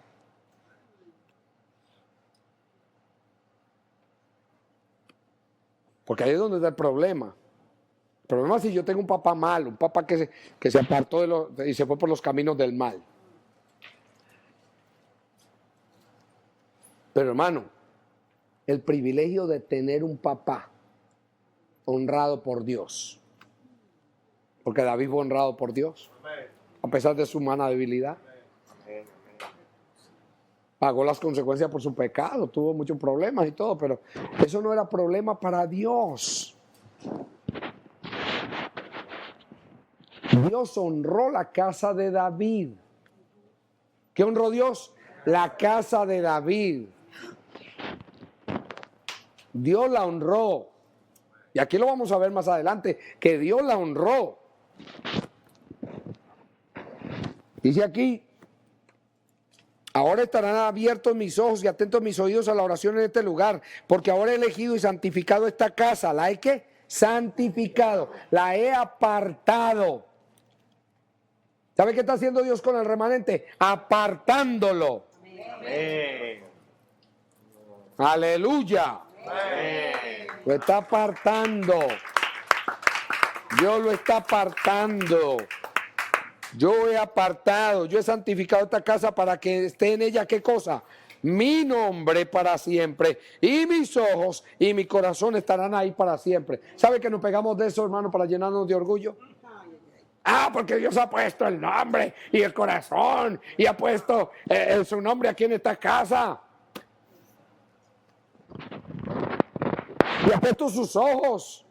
Porque ahí es donde está el problema. El problema es si yo tengo un papá malo, un papá que se apartó y se fue por los caminos del mal. Pero hermano, el privilegio de tener un papá honrado por Dios. Porque David fue honrado por Dios, a pesar de su humana debilidad. Pagó las consecuencias por su pecado, tuvo muchos problemas y todo, pero eso no era problema para Dios. Dios honró la casa de David. ¿Qué honró Dios? La casa de David. Dios la honró. Y aquí lo vamos a ver más adelante, que Dios la honró. Dice aquí: ahora estarán abiertos mis ojos y atentos mis oídos a la oración en este lugar, porque ahora he elegido y santificado esta casa. ¿La he qué? Santificado. La he apartado. ¿Sabe qué está haciendo Dios con el remanente? Apartándolo. Amén. Aleluya. Amén. Lo está apartando. Dios lo está apartando. Yo he apartado, yo he santificado esta casa para que esté en ella, ¿qué cosa? Mi nombre para siempre, y mis ojos y mi corazón estarán ahí para siempre. ¿Sabe que nos pegamos de eso, hermano, para llenarnos de orgullo? Ah, porque Dios ha puesto el nombre y el corazón y ha puesto su nombre aquí en esta casa. Y ha puesto sus ojos.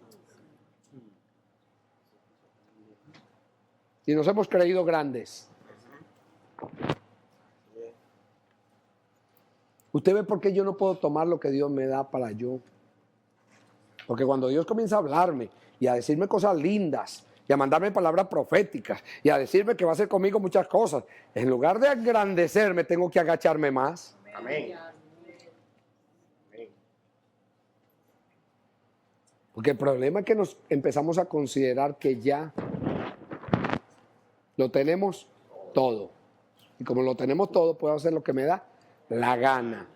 Y nos hemos creído grandes. ¿Usted ve por qué yo no puedo tomar lo que Dios me da para yo? Porque cuando Dios comienza a hablarme y a decirme cosas lindas y a mandarme palabras proféticas y a decirme que va a hacer conmigo muchas cosas, en lugar de engrandecerme tengo que agacharme más. Amén. Porque el problema es que nos empezamos a considerar que ya lo tenemos todo. Y como lo tenemos todo, puedo hacer lo que me da la gana.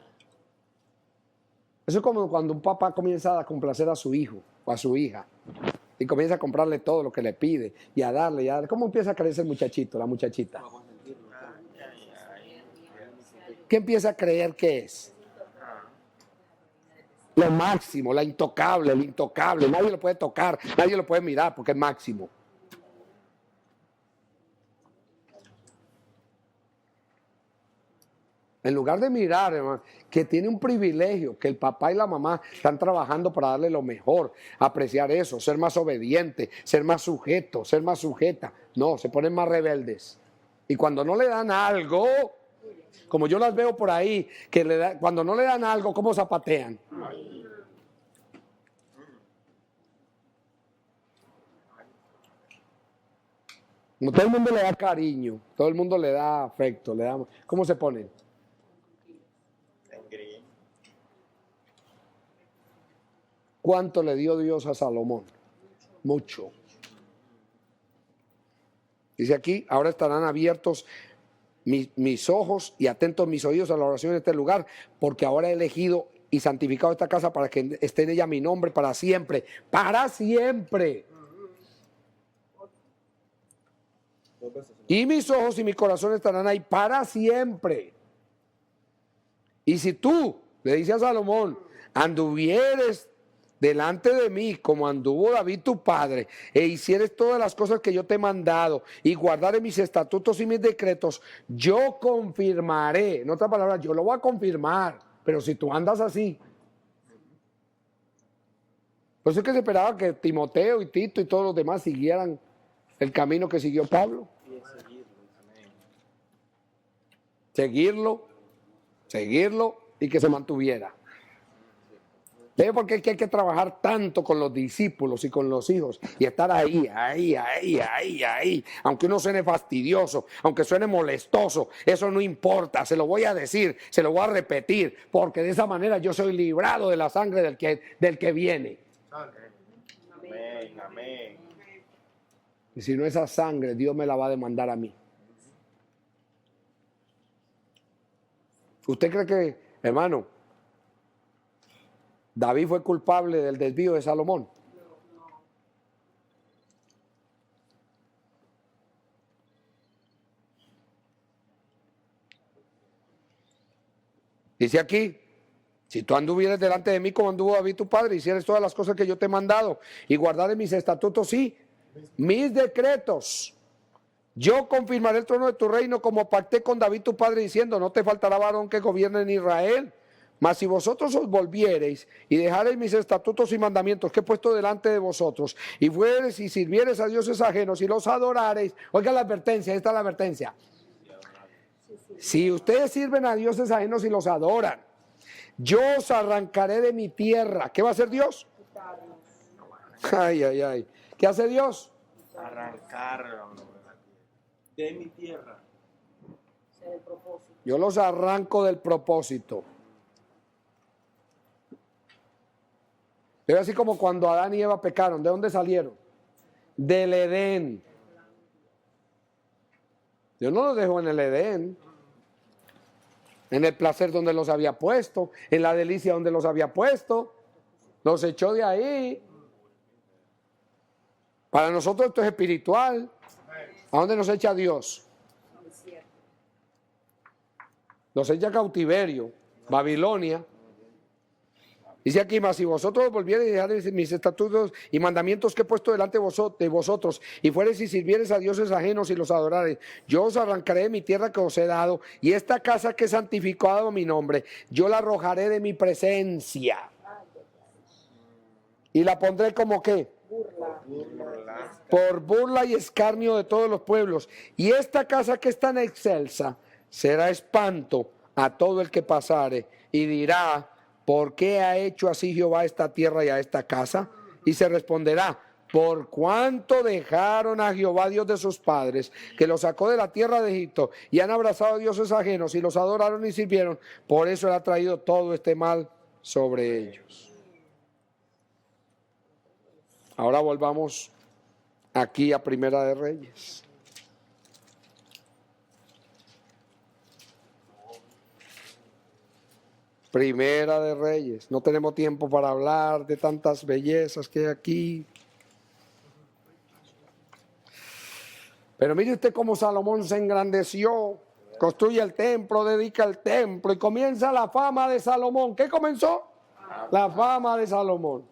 Eso es como cuando un papá comienza a complacer a su hijo o a su hija y comienza a comprarle todo lo que le pide y a darle, y a darle. ¿Cómo empieza a creerse el muchachito, la muchachita? ¿Qué empieza a creer que es? Lo máximo, la intocable, el intocable. Nadie lo puede tocar, nadie lo puede mirar porque es máximo. En lugar de mirar, hermano, que tiene un privilegio, que el papá y la mamá están trabajando para darle lo mejor, apreciar eso, ser más obediente, ser más sujeto, ser más sujeta. No, se ponen más rebeldes. Y cuando no le dan algo, como yo las veo por ahí, que cuando no le dan algo, ¿cómo zapatean? No, todo el mundo le da cariño, todo el mundo le da afecto, le da, ¿cómo se ponen? ¿Cuánto le dio Dios a Salomón? Mucho. Dice aquí: ahora estarán abiertos mis ojos y atentos mis oídos a la oración en este lugar, porque ahora he elegido y santificado esta casa para que esté en ella mi nombre para siempre. ¡Para siempre! Y mis ojos y mi corazón estarán ahí para siempre. Y si tú, le dice a Salomón, anduvieres delante de mí como anduvo David tu padre, e hicieres todas las cosas que yo te he mandado, y guardaré mis estatutos y mis decretos, yo confirmaré. En otras palabras, yo lo voy a confirmar. Pero si tú andas así. Por eso es que se esperaba que Timoteo y Tito y todos los demás siguieran el camino que siguió Pablo. Seguirlo y que se mantuviera. ¿Ve por qué es que hay que trabajar tanto con los discípulos y con los hijos? Y estar ahí. Aunque uno suene fastidioso, aunque suene molestoso, eso no importa. Se lo voy a decir, se lo voy a repetir, porque de esa manera yo soy librado de la sangre del que viene. Amén, amén. Y si no, esa sangre, Dios me la va a demandar a mí. ¿Usted cree que, hermano, David fue culpable del desvío de Salomón? Dice aquí, si tú anduvieras delante de mí como anduvo David tu padre, hicieras todas las cosas que yo te he mandado y guardares mis estatutos y mis decretos, yo confirmaré el trono de tu reino como pacté con David tu padre diciendo, no te faltará varón que gobierne en Israel. Mas si vosotros os volviereis y dejareis mis estatutos y mandamientos que he puesto delante de vosotros, y fuereis y sirviereis a dioses ajenos y los adorareis, oiga la advertencia, esta es la advertencia. Si ustedes sirven a dioses ajenos y los adoran, yo os arrancaré de mi tierra. ¿Qué va a hacer Dios? Ay. ¿Qué hace Dios? Arrancarlo de mi tierra. Yo los arranco del propósito. Es así como cuando Adán y Eva pecaron. ¿De dónde salieron? Del Edén. Dios no los dejó en el Edén, en el placer donde los había puesto, en la delicia donde los había puesto. Los echó de ahí. Para nosotros esto es espiritual. ¿A dónde nos echa Dios? Nos echa a cautiverio, Babilonia. Dice aquí, mas si vosotros volviereis y dejareis mis estatutos y mandamientos que he puesto delante de vosotros, y fuereis y sirviereis a dioses ajenos y los adorareis, yo os arrancaré de mi tierra que os he dado, y esta casa que he santificado a mi nombre, yo la arrojaré de mi presencia. Y la pondré como ¿qué? Por burla y escarnio de todos los pueblos. Y esta casa que es tan excelsa será espanto a todo el que pasare, y dirá, ¿por qué ha hecho así Jehová a esta tierra y a esta casa? Y se responderá, por cuanto dejaron a Jehová Dios de sus padres, que los sacó de la tierra de Egipto, y han abrazado a dioses ajenos y los adoraron y sirvieron, por eso le ha traído todo este mal sobre ellos. Ahora volvamos aquí a Primera de Reyes. Primera de Reyes. No tenemos tiempo para hablar de tantas bellezas que hay aquí. Pero mire usted cómo Salomón se engrandeció, construye el templo, dedica el templo y comienza la fama de Salomón. ¿Qué comenzó? La fama de Salomón.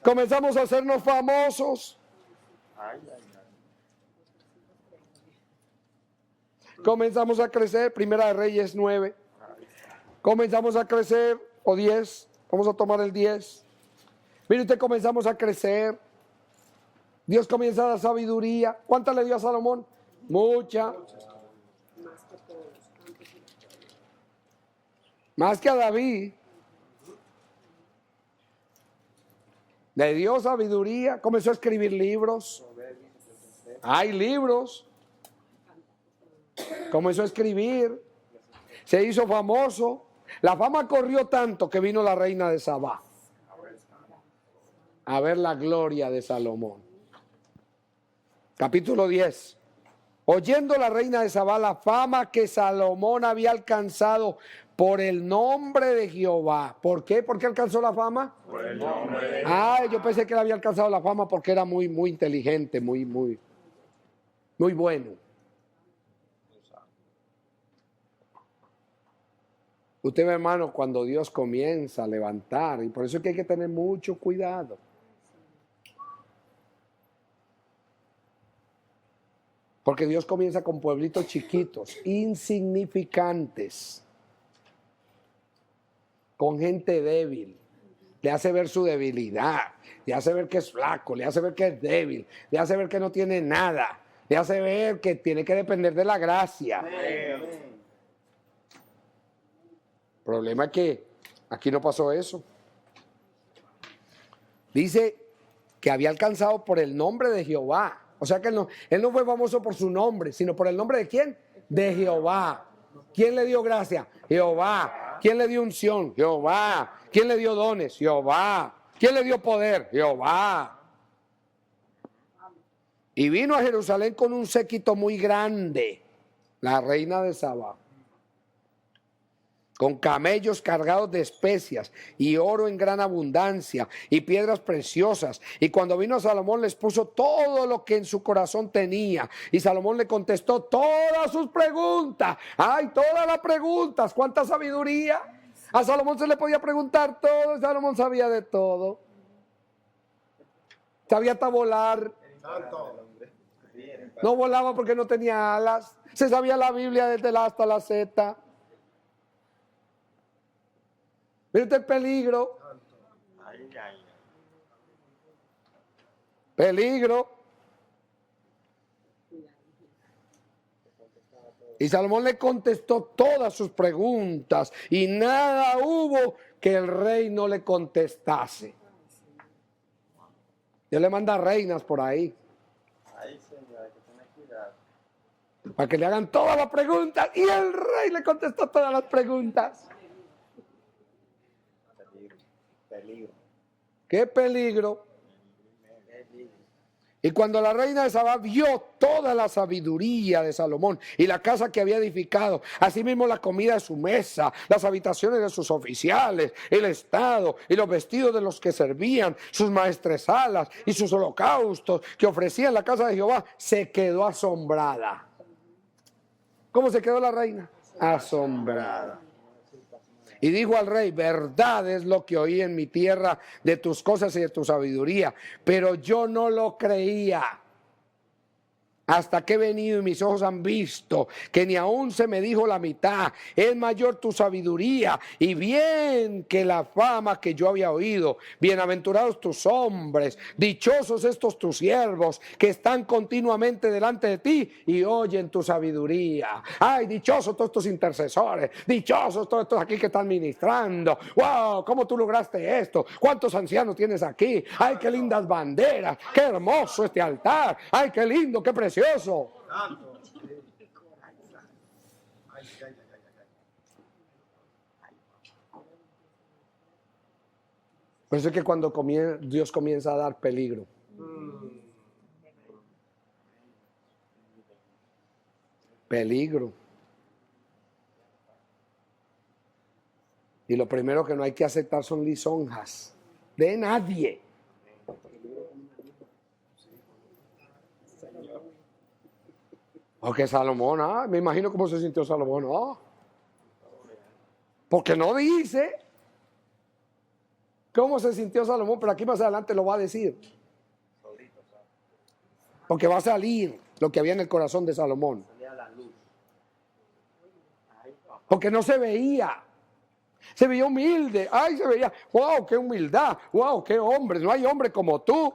Comenzamos a hacernos famosos. Comenzamos a crecer. Primera de Reyes 9. Comenzamos a crecer, o 10, vamos a tomar el 10. Mire usted, comenzamos a crecer. Dios comienza a dar sabiduría. ¿Cuánta le dio a Salomón? Mucha. Más que a David. Le dio sabiduría, comenzó a escribir libros. Hay libros. Comenzó a escribir. Se hizo famoso. La fama corrió tanto que vino la reina de Sabá a ver la gloria de Salomón. Capítulo 10. Oyendo la reina de Sabá la fama que Salomón había alcanzado por el nombre de Jehová. ¿Por qué? ¿Por qué alcanzó la fama? Por el nombre de Jehová. Yo pensé que él había alcanzado la fama porque era muy inteligente, muy bueno. Usted ve, hermano, cuando Dios comienza a levantar, y por eso es que hay que tener mucho cuidado. Porque Dios comienza con pueblitos chiquitos, insignificantes, con gente débil. Le hace ver su debilidad, le hace ver que es flaco, le hace ver que es débil, le hace ver que no tiene nada, le hace ver que tiene que depender de la gracia. Amén. El problema es que aquí no pasó eso. Dice que había alcanzado por el nombre de Jehová. O sea que él no fue famoso por su nombre, sino por el nombre de ¿quién? De Jehová. ¿Quién le dio gracia? Jehová. ¿Quién le dio unción? Jehová. ¿Quién le dio dones? Jehová. ¿Quién le dio poder? Jehová. Y vino a Jerusalén con un séquito muy grande, la reina de Saba, con camellos cargados de especias y oro en gran abundancia y piedras preciosas. Y cuando vino a Salomón les puso todo lo que en su corazón tenía. Y Salomón le contestó todas sus preguntas. ¡Ay, todas las preguntas! ¡Cuánta sabiduría! A Salomón se le podía preguntar todo. Salomón sabía de todo. Sabía hasta volar. No volaba porque no tenía alas. Se sabía la Biblia desde la A hasta la Z. Mire el peligro. Peligro. Y Salomón le contestó todas sus preguntas y nada hubo que el rey no le contestase. Dios le manda reinas por ahí. Ay, señor, hay que tener cuidado. Para que le hagan todas las preguntas y el rey le contestó todas las preguntas. Peligro. ¡Qué peligro! Y cuando la reina de Sabá vio toda la sabiduría de Salomón y la casa que había edificado, asimismo la comida de su mesa, las habitaciones de sus oficiales, el estado y los vestidos de los que servían, sus maestresalas y sus holocaustos que ofrecía en la casa de Jehová, se quedó asombrada. ¿Cómo se quedó la reina? Asombrada. Y dijo al rey, verdad es lo que oí en mi tierra de tus cosas y de tu sabiduría, pero yo no lo creía. Hasta que he venido y mis ojos han visto que ni aún se me dijo la mitad. Es mayor tu sabiduría y bien que la fama que yo había oído. Bienaventurados tus hombres, dichosos estos tus siervos que están continuamente delante de ti y oyen tu sabiduría. Ay, dichosos todos estos intercesores, dichosos todos estos aquí que están ministrando. Wow, ¿cómo tú lograste esto? ¿Cuántos ancianos tienes aquí? Ay, qué lindas banderas, qué hermoso este altar. Ay, qué lindo, qué precioso. Por eso es que cuando Dios comienza a dar peligro. Peligro. Y lo primero que no hay que aceptar son lisonjas de nadie. Porque Salomón, me imagino cómo se sintió Salomón, porque no dice cómo se sintió Salomón, pero aquí más adelante lo va a decir. Porque va a salir lo que había en el corazón de Salomón. Porque no se veía. Se veía humilde. Ay, se veía, wow, qué humildad. Wow, qué hombre. No hay hombre como tú.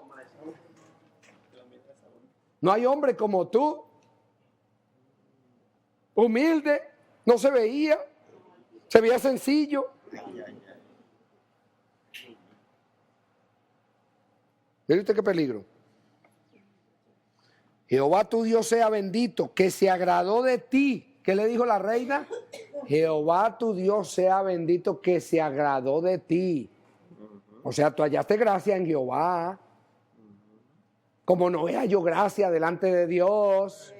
No hay hombre como tú. Humilde, no se veía sencillo. Mire usted qué peligro. Jehová tu Dios sea bendito, que se agradó de ti. ¿Qué le dijo la reina? Jehová tu Dios sea bendito, que se agradó de ti. O sea, tú hallaste gracia en Jehová. Como no vea yo gracia delante de Dios.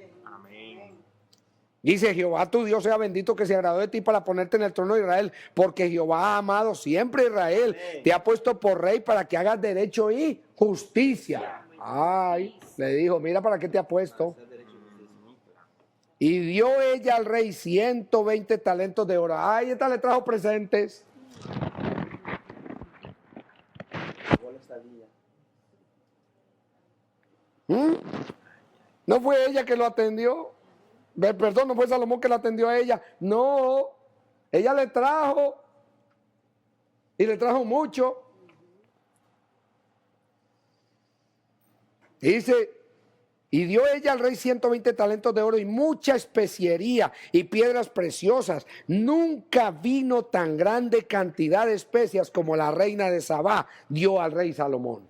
Dice, Jehová tu Dios sea bendito, que se agradó de ti para ponerte en el trono de Israel, porque Jehová ha amado siempre a Israel, te ha puesto por rey para que hagas derecho y justicia. Ay, le dijo, mira para qué te ha puesto. Y dio ella al rey 120 talentos de oro. Ay, esta le trajo presentes. ¿No fue ella que lo atendió? Perdón, no fue Salomón que la atendió a ella. No, ella le trajo y le trajo mucho. Dice Y dio ella al rey 120 talentos de oro y mucha especiería y piedras preciosas. Nunca vino tan grande cantidad de especias como la reina de Sabá dio al rey Salomón.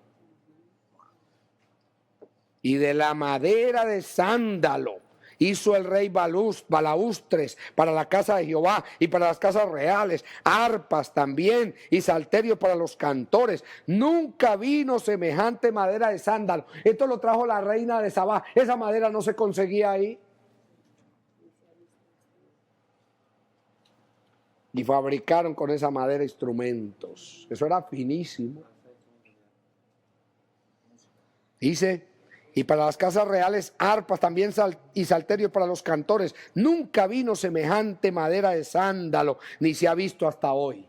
Y de la madera de sándalo hizo el rey balaustres para la casa de Jehová y para las casas reales, arpas también y salterios para los cantores. Nunca vino semejante madera de sándalo. Esto lo trajo la reina de Sabá. Esa madera no se conseguía ahí. Y fabricaron con esa madera instrumentos. Eso era finísimo. Dice, y para las casas reales, arpas también y salterios para los cantores. Nunca vino semejante madera de sándalo, ni se ha visto hasta hoy.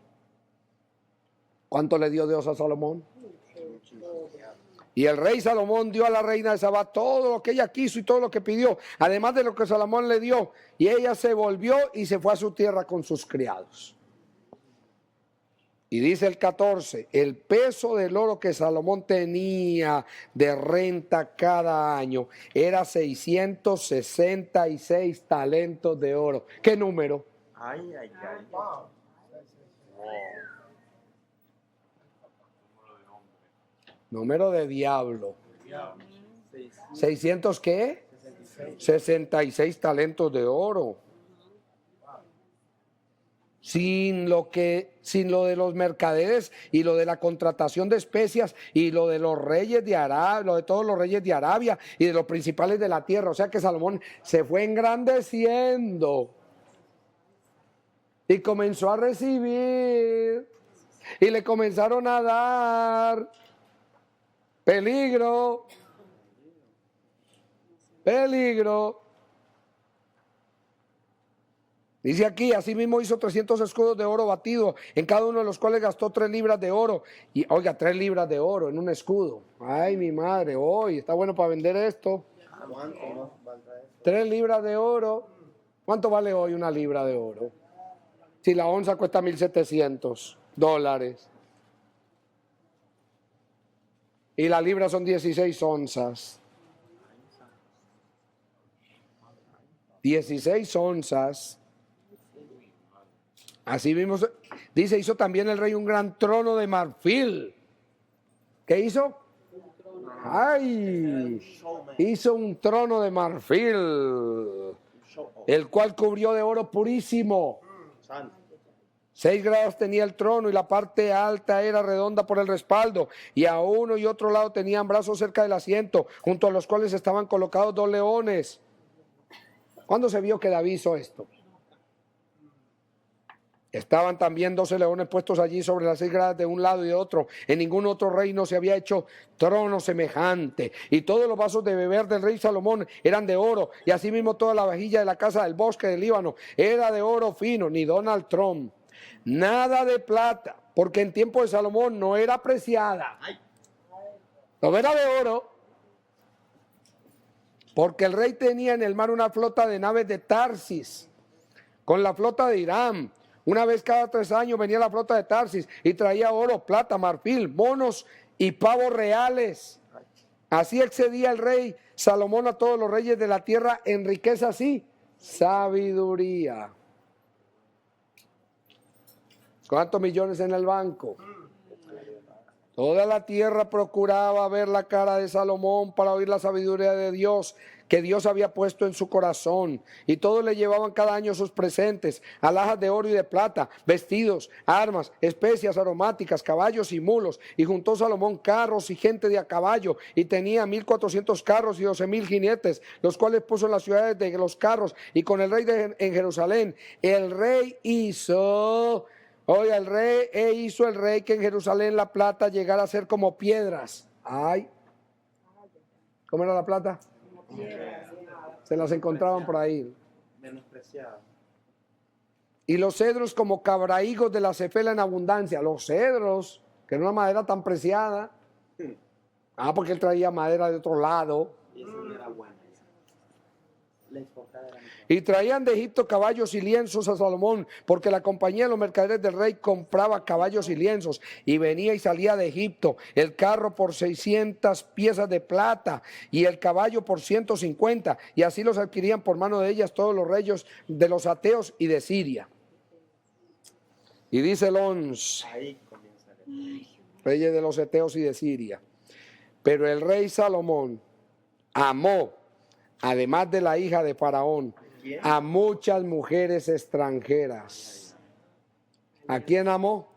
¿Cuánto le dio Dios a Salomón? Y el rey Salomón dio a la reina de Sabá todo lo que ella quiso y todo lo que pidió, además de lo que Salomón le dio. Y ella se volvió y se fue a su tierra con sus criados. Y dice el 14, el peso del oro que Salomón tenía de renta cada año era 666 talentos de oro. ¿Qué número? Ay, ay, ay. Número de diablo. 600 ¿qué? 66 talentos de oro. Sin lo de los mercaderes y lo de la contratación de especias y lo de los reyes de Arabia, lo de todos los reyes de Arabia y de los principales de la tierra. O sea que Salomón se fue engrandeciendo y comenzó a recibir y le comenzaron a dar peligro. Dice aquí, asimismo hizo 300 escudos de oro batido, en cada uno de los cuales gastó 3 libras de oro. Y oiga, 3 libras de oro en un escudo. Ay, mi madre, hoy está bueno para vender esto. 3 libras de oro. ¿Cuánto vale hoy una libra de oro? Si la onza cuesta $1,700. Y la libra son 16 onzas. 16 onzas. Así mismo, dice, hizo también el rey un gran trono de marfil. ¿Qué hizo? ¡Ay! Hizo un trono de marfil, el cual cubrió de oro purísimo. 6 grados tenía el trono y la parte alta era redonda por el respaldo. Y a uno y otro lado tenían brazos cerca del asiento, junto a los cuales estaban colocados 2 leones. ¿Cuándo se vio que David hizo esto? Estaban también 12 leones puestos allí sobre las 6 gradas de un lado y de otro. En ningún otro reino se había hecho trono semejante. Y todos los vasos de beber del rey Salomón eran de oro. Y asimismo toda la vajilla de la casa del bosque del Líbano era de oro fino, ni Donald Trump. Nada de plata, porque en tiempo de Salomón no era preciada. No era de oro. Porque el rey tenía en el mar una flota de naves de Tarsis, con la flota de Irán. Una vez cada 3 años venía la flota de Tarsis y traía oro, plata, marfil, monos y pavos reales. Así excedía el rey Salomón a todos los reyes de la tierra en riquezas y sabiduría. ¿Cuántos millones en el banco? Toda la tierra procuraba ver la cara de Salomón para oír la sabiduría de Dios que Dios había puesto en su corazón. Y todos le llevaban cada año sus presentes, alhajas de oro y de plata, vestidos, armas, especias aromáticas, caballos y mulos. Y juntó Salomón carros y gente de a caballo, y tenía 1,400 carros y 12,000 jinetes, los cuales puso en las ciudades de los carros y con el rey en Jerusalén. El rey hizo... Oiga, hizo el rey que en Jerusalén la plata llegara a ser como piedras. Ay, ¿cómo era la plata? Se las encontraban por ahí. Menospreciado. Y los cedros como cabrahigos de la cefela en abundancia. Los cedros, que era una madera tan preciada. Porque él traía madera de otro lado. Y esa era buena. Y traían de Egipto caballos y lienzos a Salomón, porque la compañía de los mercaderes del rey compraba caballos y lienzos, y venía y salía de Egipto, el carro por 600 piezas de plata, y el caballo por 150, y así los adquirían por mano de ellas todos los reyes de los ateos y de Siria. Y dice el 11, Ahí comienza reyes de los ateos y de Siria. Pero el rey Salomón amó, además de la hija de Faraón, a muchas mujeres extranjeras. ¿A quién amó?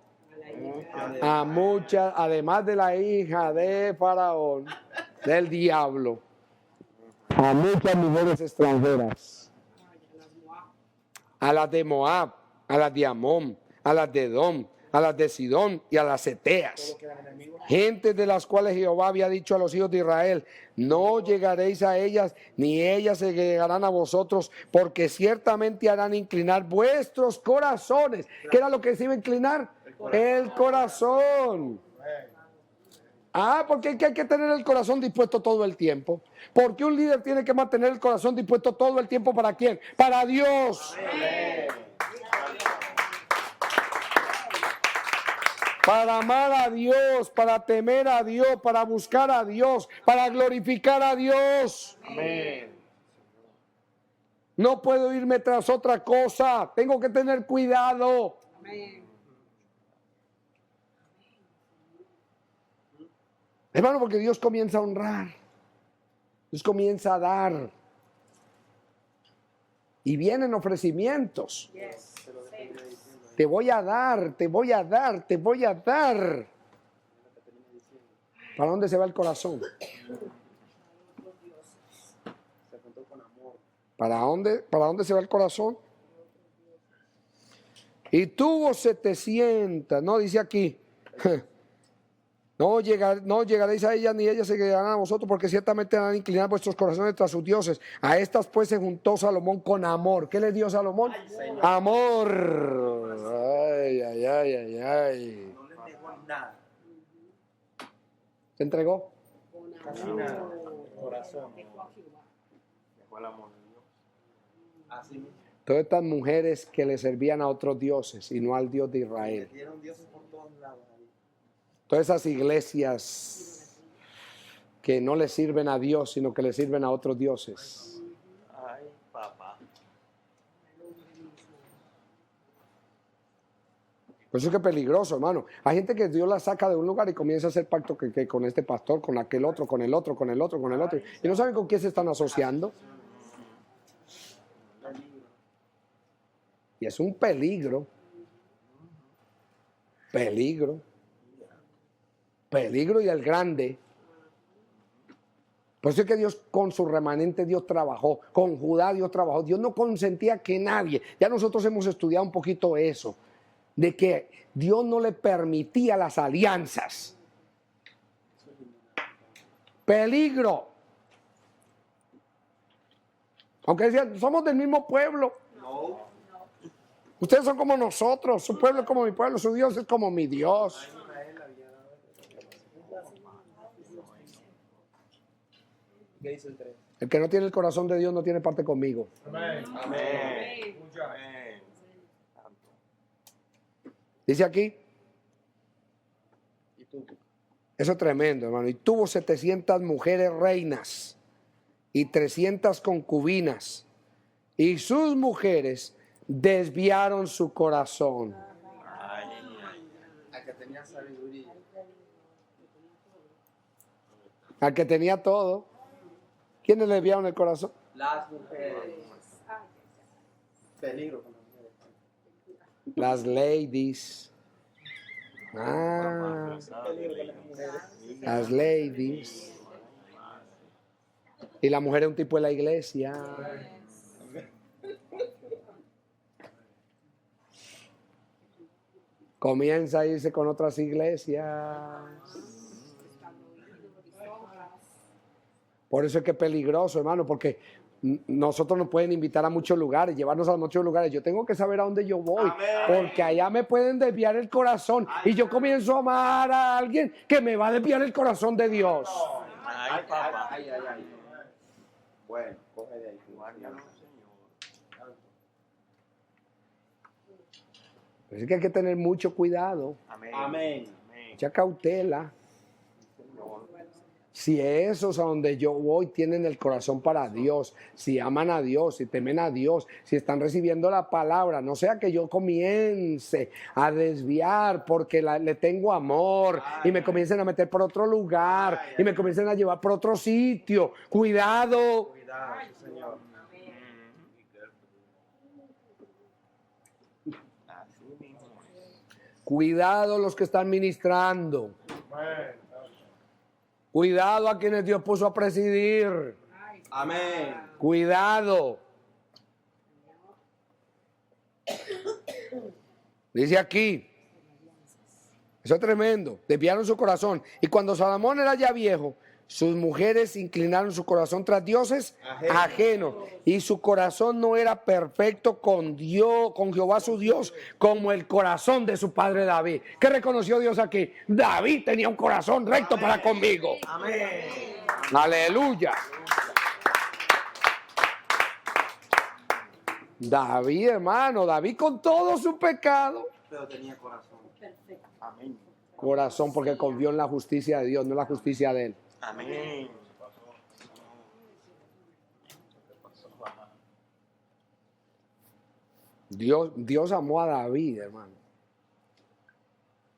A muchas, además de la hija de Faraón, del diablo, a muchas mujeres extranjeras. A las de Moab, a las de Amón, a las de Edom, a las de Sidón y a las Eteas, gentes de las cuales Jehová había dicho a los hijos de Israel: no llegaréis a ellas, ni ellas se llegarán a vosotros, porque ciertamente harán inclinar vuestros corazones. ¿Qué era lo que se iba a inclinar? El corazón. Porque hay que tener el corazón dispuesto todo el tiempo. Porque un líder tiene que mantener el corazón dispuesto todo el tiempo. ¿Para quién? Para Dios. Amén. Para amar a Dios, para temer a Dios, para buscar a Dios, para glorificar a Dios. Amén. No puedo irme tras otra cosa, tengo que tener cuidado. Amén. Hermano, porque Dios comienza a honrar, Dios comienza a dar. Y vienen ofrecimientos. Yes. Te voy a dar, te voy a dar, te voy a dar. ¿Para dónde se va el corazón? ¿Para dónde se va el corazón? Y tuvo 700, no dice aquí. No llegaréis a ellas, ni ellas se llegarán a vosotros, porque ciertamente harán inclinar vuestros corazones tras sus dioses. A estas pues se juntó Salomón con amor. ¿Qué les dio Salomón? Amor. Ay, ay, ay, ay, ay. No les dejó nada. ¿Se entregó? Casi nada. Corazón. Dejó el amor de Dios. Así mismo. Todas estas mujeres que le servían a otros dioses y no al Dios de Israel. Metieron dioses por todos lados. Todas esas iglesias que no le sirven a Dios, sino que le sirven a otros dioses. Ay, papá. Por eso es que es peligroso, hermano. Hay gente que Dios la saca de un lugar y comienza a hacer pacto que con este pastor, con aquel otro, con el otro, con el otro, con el otro. Y no saben con quién se están asociando. Y es un peligro. Peligro. Peligro y el grande. Por eso es que Dios con su remanente Dios trabajó, con Judá Dios trabajó. Dios no consentía que nadie, ya nosotros hemos estudiado un poquito eso, de que Dios no le permitía las alianzas. Peligro. Aunque decían, somos del mismo pueblo. No. Ustedes son como nosotros, su pueblo es como mi pueblo, su Dios es como mi Dios. ¿Qué dice el 3? El que no tiene el corazón de Dios no tiene parte conmigo. Amén. Amén. Amén. Dice aquí. ¿Y tú? Eso es tremendo, hermano. Y tuvo 700 mujeres reinas y 300 concubinas. Y sus mujeres desviaron su corazón. Ay, ay. A que tenía sabiduría. Al que tenía todo. ¿Quiénes le desviaron el corazón? Las mujeres. Peligro con las mujeres. Las ladies. Las ladies. Y la mujer es un tipo de la iglesia. Comienza a irse con otras iglesias. Por eso es que es peligroso, hermano, porque nosotros nos pueden invitar a muchos lugares, llevarnos a muchos lugares. Yo tengo que saber a dónde yo voy, porque allá me pueden desviar el corazón y yo comienzo a amar a alguien que me va a desviar el corazón de Dios. Ay, papá. Bueno, coge de ahí. Guárdanos, Señor. Así que hay que tener mucho cuidado, Amén. Amén. mucha cautela. Si esos a donde yo voy tienen el corazón para Dios, si aman a Dios, si temen a Dios, si están recibiendo la palabra, no sea que yo comience a desviar porque le tengo amor y me comiencen a meter por otro lugar y me comiencen a llevar por otro sitio. Cuidado. Cuidado, Señor. Cuidado los que están ministrando. Cuidado a quienes Dios puso a presidir. Amén. Cuidado. Dice aquí, eso es tremendo, desviaron su corazón. Y cuando Salomón era ya viejo, sus mujeres inclinaron su corazón tras dioses ajenos. Y su corazón no era perfecto con Dios, con Jehová su Dios, como el corazón de su padre David. ¿Qué reconoció Dios aquí? David tenía un corazón recto para conmigo. Amén. Aleluya. David, hermano, David con todo su pecado. Pero tenía corazón. Perfecto. Amén. Corazón porque confió en la justicia de Dios, no en la justicia de él. Amén. Dios amó a David, hermano.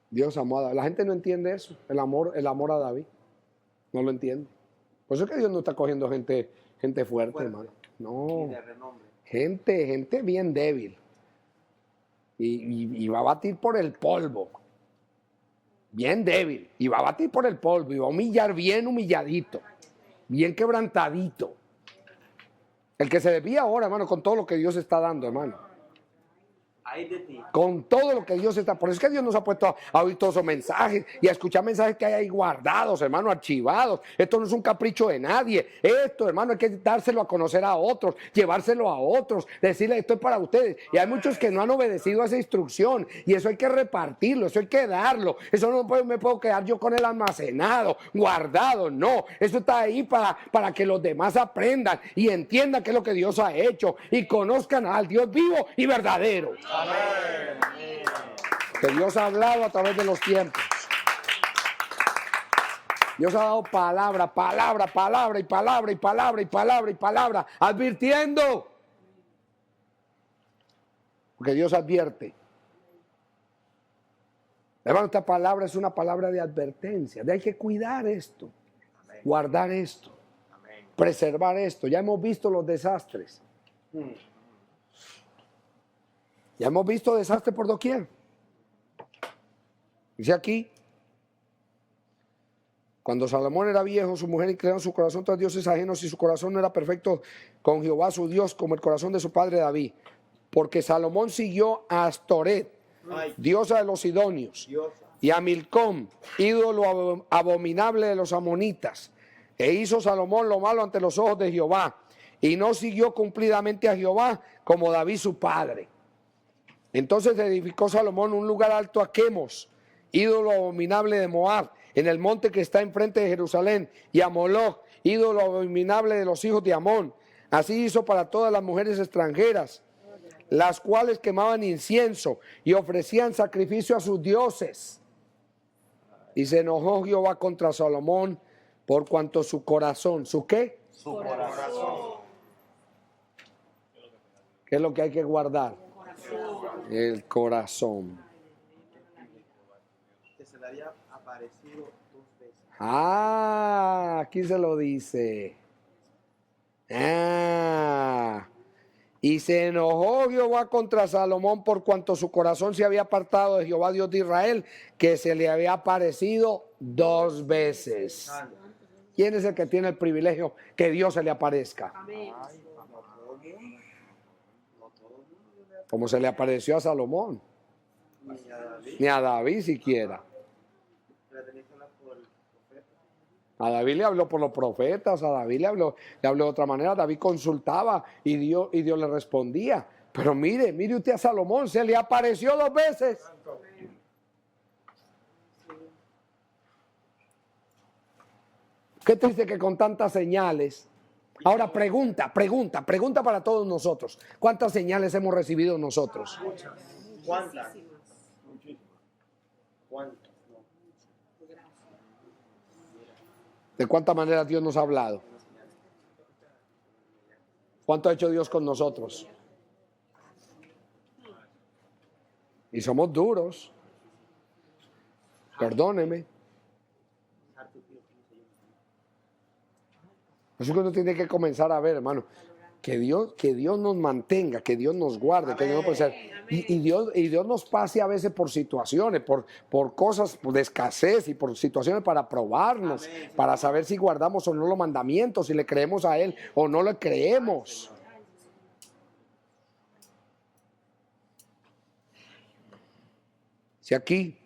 Dios amó a David. La gente no entiende eso, el amor a David. No lo entiende. Por eso es que Dios no está cogiendo gente fuerte, hermano. No. Y de renombre. Gente bien débil. Y va a batir por el polvo. Bien débil. Y va a batir por el polvo. Y va a humillar bien humilladito. Bien quebrantadito. El que se desvía ahora, hermano, con todo lo que Dios está dando, hermano. Ay de ti. Con todo lo que Dios está. Por eso es que Dios nos ha puesto a oír todos esos mensajes y a escuchar mensajes que hay ahí guardados, hermano, archivados. Esto no es un capricho de nadie. Esto, hermano, hay que dárselo a conocer a otros, llevárselo a otros, decirle esto es para ustedes. Y hay muchos que no han obedecido a esa instrucción y eso hay que repartirlo, eso hay que darlo. Eso no me puedo quedar yo con el almacenado, guardado. No, eso está ahí para que los demás aprendan y entiendan qué es lo que Dios ha hecho y conozcan al Dios vivo y verdadero. Amén. Que Dios ha hablado a través de los tiempos. Dios ha dado palabra, advirtiendo. Porque Dios advierte. Hermano, esta palabra es una palabra de advertencia. De hay que cuidar esto, guardar esto, preservar esto. Ya hemos visto los desastres. Ya hemos visto desastres por doquier. Dice aquí, cuando Salomón era viejo, su mujer inclinó su corazón tras dioses ajenos y su corazón no era perfecto con Jehová su Dios como el corazón de su padre David. Porque Salomón siguió a Astoret, diosa de los sidonios, y a Milcom, ídolo abominable de los amonitas. E hizo Salomón lo malo ante los ojos de Jehová, y no siguió cumplidamente a Jehová como David su padre. Entonces edificó Salomón un lugar alto a Quemos, ídolo abominable de Moab, en el monte que está enfrente de Jerusalén, y a Moloch, ídolo abominable de los hijos de Amón. Así hizo para todas las mujeres extranjeras, las cuales quemaban incienso y ofrecían sacrificio a sus dioses. Y se enojó Jehová contra Salomón por cuanto su corazón, ¿su qué? Su corazón. ¿Qué es lo que hay que guardar? El corazón. Que se le había aparecido 2 veces. Ah, aquí se lo dice. Y se enojó Jehová contra Salomón por cuanto su corazón se había apartado de Jehová Dios de Israel, que se le había aparecido 2 veces. ¿Quién es el que tiene el privilegio que Dios se le aparezca? Amén. Como se le apareció a Salomón, ni a David siquiera. A David le habló por los profetas, a David le habló de otra manera. David consultaba y Dios le respondía. Pero mire usted a Salomón, se le apareció 2 veces. Qué triste que con tantas señales Ahora pregunta para todos nosotros. ¿Cuántas señales hemos recibido nosotros? ¿Cuántas? Muchísimas. ¿Cuántas? ¿De cuántas maneras Dios nos ha hablado? ¿Cuánto ha hecho Dios con nosotros? Y somos duros. Perdóneme. Así que uno tiene que comenzar a ver, hermano, que Dios nos mantenga, que Dios nos guarde, que Dios no puede ser. Y Dios nos pase a veces por situaciones, por cosas de escasez y por situaciones para probarnos, para saber si guardamos o no los mandamientos, si le creemos a Él o no le creemos. Si aquí,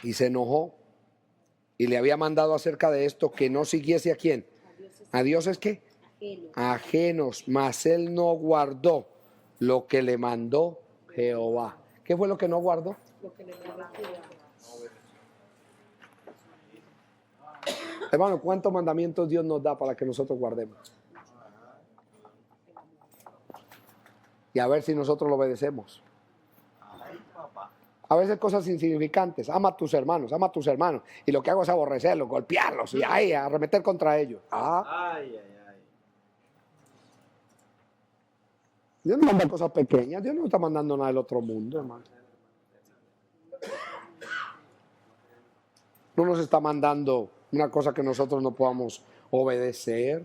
y se enojó, y le había mandado acerca de esto que no siguiese a quién. A Dios es que ajenos, mas él no guardó lo que le mandó Jehová. ¿Qué fue lo que no guardó? Lo que le mandó Jehová. Hermano, ¿cuántos mandamientos Dios nos da para que nosotros guardemos? Y a ver si nosotros lo obedecemos. A veces cosas insignificantes. Ama a tus hermanos. Y lo que hago es aborrecerlos, golpearlos y ahí arremeter contra ellos. Dios no manda cosas pequeñas. Dios no está mandando nada del otro mundo, hermano. No nos está mandando una cosa que nosotros no podamos obedecer.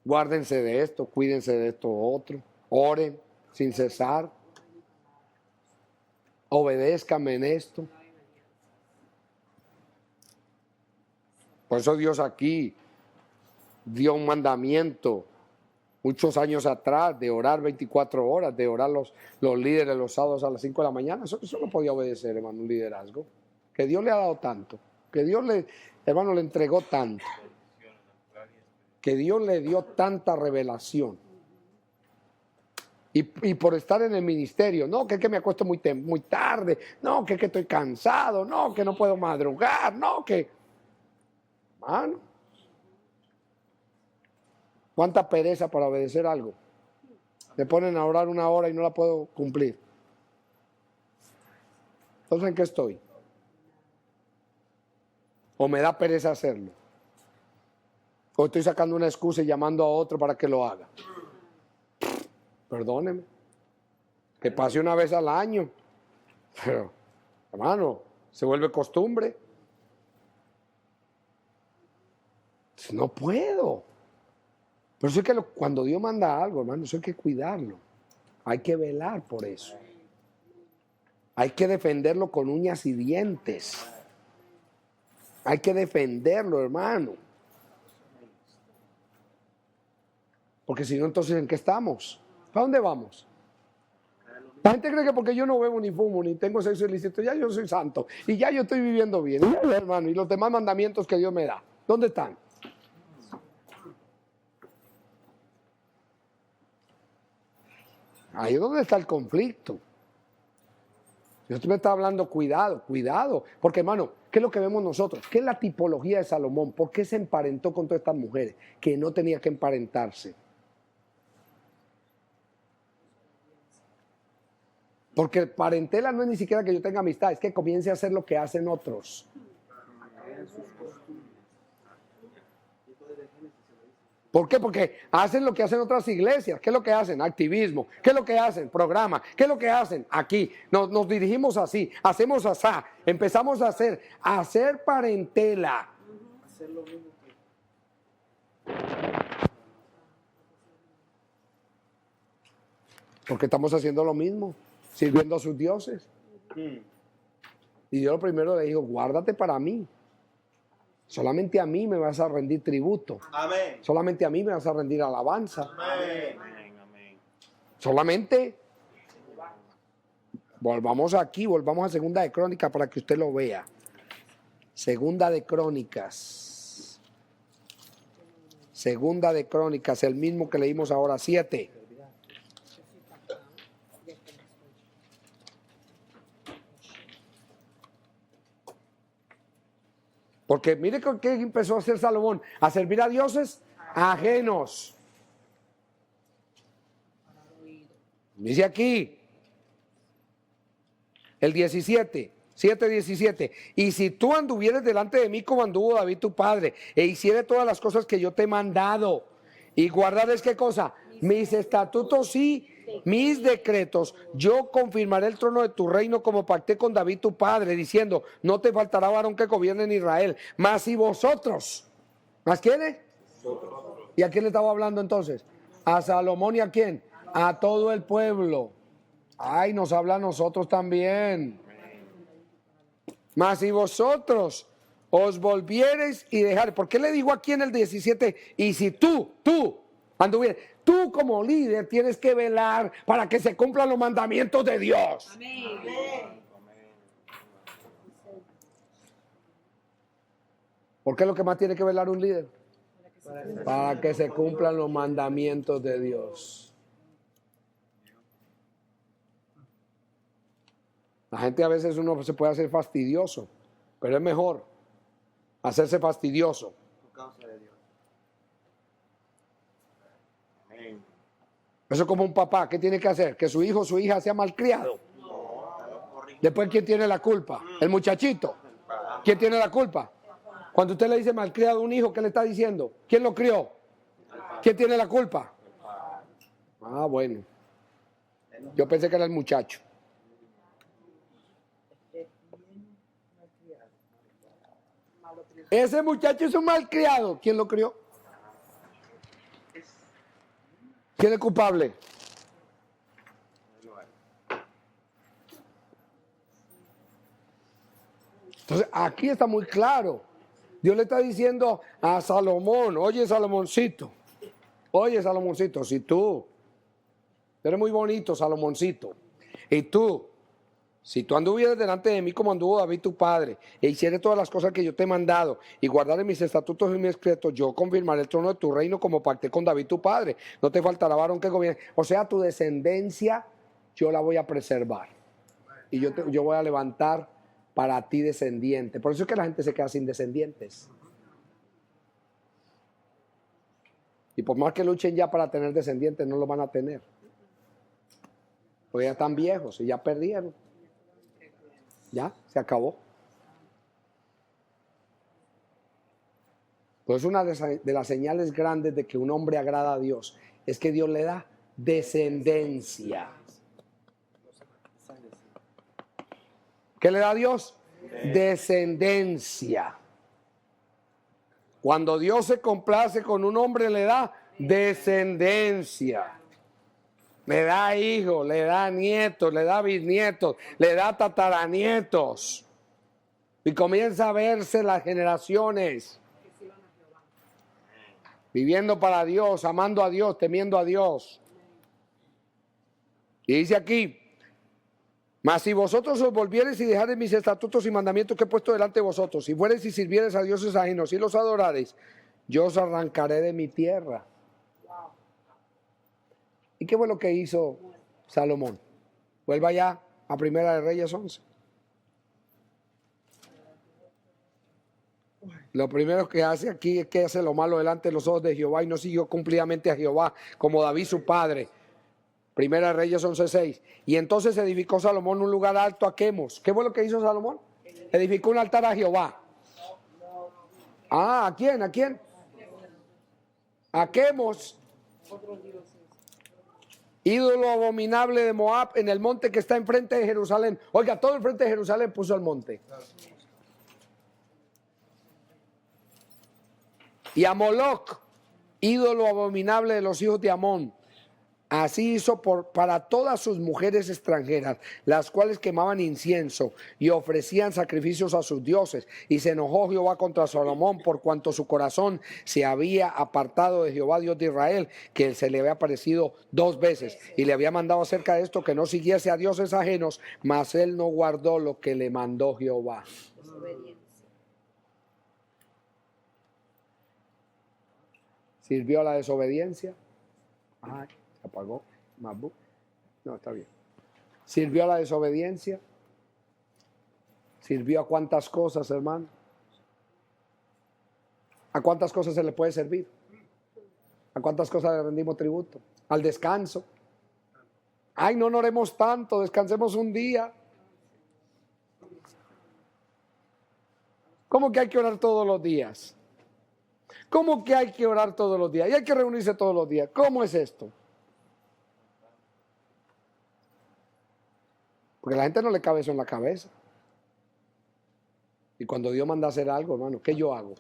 Guárdense de esto, cuídense de esto otro. Oren sin cesar. Obedézcame en esto. Por eso Dios aquí dio un mandamiento muchos años atrás de orar 24 horas, de orar los líderes los sábados a las 5 de la mañana. Eso no podía obedecer, hermano, un liderazgo. Que Dios le ha dado tanto. Que Dios hermano, le entregó tanto. Que Dios le dio tanta revelación. Y por estar en el ministerio, no, que me acuesto muy tarde, no, que estoy cansado, no, que no puedo madrugar, no, que... Mano, ¿cuánta pereza para obedecer algo? Me ponen a orar 1 hora y no la puedo cumplir. Entonces, ¿en qué estoy? ¿O me da pereza hacerlo? ¿O estoy sacando una excusa y llamando a otro para que lo haga? Perdóneme, que pase 1 vez al año, pero, hermano, se vuelve costumbre. No puedo. Pero eso es que cuando Dios manda algo, hermano, eso hay que cuidarlo. Hay que velar por eso. Hay que defenderlo con uñas y dientes. Hay que defenderlo, hermano. Porque si no, entonces, ¿en qué estamos? ¿Para dónde vamos? La gente cree que porque yo no bebo ni fumo ni tengo sexo ilícito, ya yo soy santo y ya yo estoy viviendo bien. Y ya, hermano, y los demás mandamientos que Dios me da, ¿dónde están? Ahí es donde está el conflicto. Dios me está hablando, cuidado, porque, hermano, ¿qué es lo que vemos nosotros? ¿Qué es la tipología de Salomón? ¿Por qué se emparentó con todas estas mujeres que no tenía que emparentarse? Porque parentela no es ni siquiera que yo tenga amistad, es que comience a hacer lo que hacen otros. ¿Por qué? Porque hacen lo que hacen otras iglesias. ¿Qué es lo que hacen? Activismo. ¿Qué es lo que hacen? Programa. ¿Qué es lo que hacen? Aquí. Nos dirigimos así, hacemos asá. Empezamos a hacer parentela. Hacer lo mismo que... Porque estamos haciendo lo mismo, sirviendo a sus dioses. Y Dios lo primero le dijo, guárdate para mí. Solamente a mí me vas a rendir tributo. Amén. Solamente a mí me vas a rendir alabanza. Amén. Solamente volvamos aquí, volvamos a Segunda de Crónicas para que usted lo vea. Segunda de Crónicas. Segunda de Crónicas, el mismo que leímos ahora, 7. Porque mire qué empezó a hacer Salomón, a servir a dioses ajenos. Dice aquí, el 17, 7:17. Y si tú anduvieres delante de mí como anduvo David tu padre, e hicieres todas las cosas que yo te he mandado, y guardares ¿qué cosa? Mis estatutos y mis decretos, yo confirmaré el trono de tu reino como pacté con David tu padre, diciendo, no te faltará varón que gobierne en Israel. Mas si vosotros, ¿más quiénes? ¿Y a quién le estaba hablando entonces? A Salomón. ¿Y a quién? A todo el pueblo. Ay, nos habla a nosotros también. Mas si vosotros os volviereis y dejar, ¿por qué le digo aquí en el 17? Y si tú anduvieres, tú como líder tienes que velar para que se cumplan los mandamientos de Dios. Amén. ¿Por qué es lo que más tiene que velar un líder? Para que se cumplan los mandamientos de Dios. La gente a veces uno se puede hacer fastidioso, pero es mejor hacerse fastidioso. Por causa de Dios. Amén. Eso es como un papá, ¿qué tiene que hacer? Que su hijo o su hija sea malcriado. Después, ¿quién tiene la culpa? El muchachito. ¿Quién tiene la culpa? Cuando usted le dice malcriado a un hijo, ¿qué le está diciendo? ¿Quién lo crió? ¿Quién tiene la culpa? Ah, bueno. Yo pensé que era el muchacho. Ese muchacho es un malcriado. ¿Quién lo crió? ¿Quién es culpable? Entonces, aquí está muy claro. Dios le está diciendo a Salomón, oye Salomoncito, si tú eres muy bonito, Salomoncito, y si tú anduvieras delante de mí como anduvo David tu padre, e hicieres todas las cosas que yo te he mandado, y guardares mis estatutos y mis decretos, yo confirmaré el trono de tu reino como pacté con David tu padre. No te faltará varón que gobierne. O sea, tu descendencia yo la voy a preservar. Y yo voy a levantar para ti descendiente. Por eso es que la gente se queda sin descendientes. Y por más que luchen ya para tener descendientes, no lo van a tener. Porque ya están viejos y ya perdieron. Ya, se acabó. Pues una de las señales grandes de que un hombre agrada a Dios es que Dios le da descendencia. ¿Qué le da a Dios? Descendencia. Cuando Dios se complace con un hombre, le da descendencia. Le da hijos, le da nietos, le da bisnietos, le da tataranietos. Y comienza a verse las generaciones. Viviendo para Dios, amando a Dios, temiendo a Dios. Y dice aquí, mas si vosotros os volviereis y dejareis mis estatutos y mandamientos que he puesto delante de vosotros, si fuereis y sirviereis a dioses ajenos y los adorareis, yo os arrancaré de mi tierra. ¿Y qué fue lo que hizo Salomón? Vuelva ya a Primera de Reyes 11. Lo primero que hace aquí es que hace lo malo delante de los ojos de Jehová y no siguió cumplidamente a Jehová como David su padre. Primera de Reyes 11:6. Y entonces edificó Salomón un lugar alto a Quemos. ¿Qué fue lo que hizo Salomón? Edificó un altar a Jehová. ¿A quién? ¿A quién? A Quemos, ídolo abominable de Moab, en el monte que está enfrente de Jerusalén. Oiga, todo el frente de Jerusalén puso el monte. Y a Moloc, ídolo abominable de los hijos de Amón. Así hizo para todas sus mujeres extranjeras, las cuales quemaban incienso y ofrecían sacrificios a sus dioses. Y se enojó Jehová contra Salomón por cuanto su corazón se había apartado de Jehová, Dios de Israel, que se le había aparecido 2 veces. Y le había mandado acerca de esto que no siguiese a dioses ajenos, mas él no guardó lo que le mandó Jehová. ¿Sirvió a la desobediencia? Ay, se apagó. No, está bien. ¿Sirvió a la desobediencia? ¿Sirvió a cuántas cosas, hermano? ¿A cuántas cosas se le puede servir? ¿A cuántas cosas le rendimos tributo? Al descanso. Ay, no oremos tanto, descansemos un día. ¿Cómo que hay que orar todos los días? ¿Cómo que hay que orar todos los días? Y hay que reunirse todos los días. ¿Cómo es esto? Porque a la gente no le cabe eso en la cabeza. Y cuando Dios manda a hacer algo, hermano, ¿qué yo hago?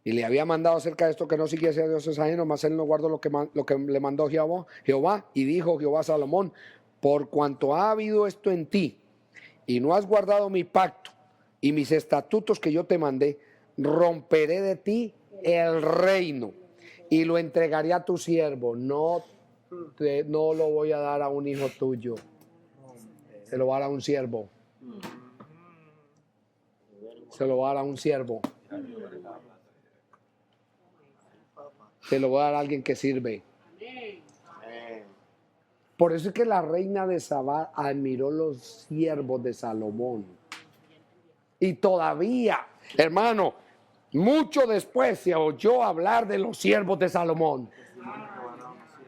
Y le había mandado acerca de esto que no siguiese a dioses ajenos, mas él no guardó lo que le mandó Jehová. Y dijo Jehová a Salomón, por cuanto ha habido esto en ti, y no has guardado mi pacto y mis estatutos que yo te mandé, romperé de ti el reino y lo entregaré a tu siervo. No lo voy a dar a un hijo tuyo, se lo va a dar a un siervo. Se lo va a dar a un siervo. Se lo va a dar a alguien que sirve. Por eso es que la reina de Sabá admiró los siervos de Salomón. Y todavía, hermano, mucho después se oyó hablar de los siervos de Salomón.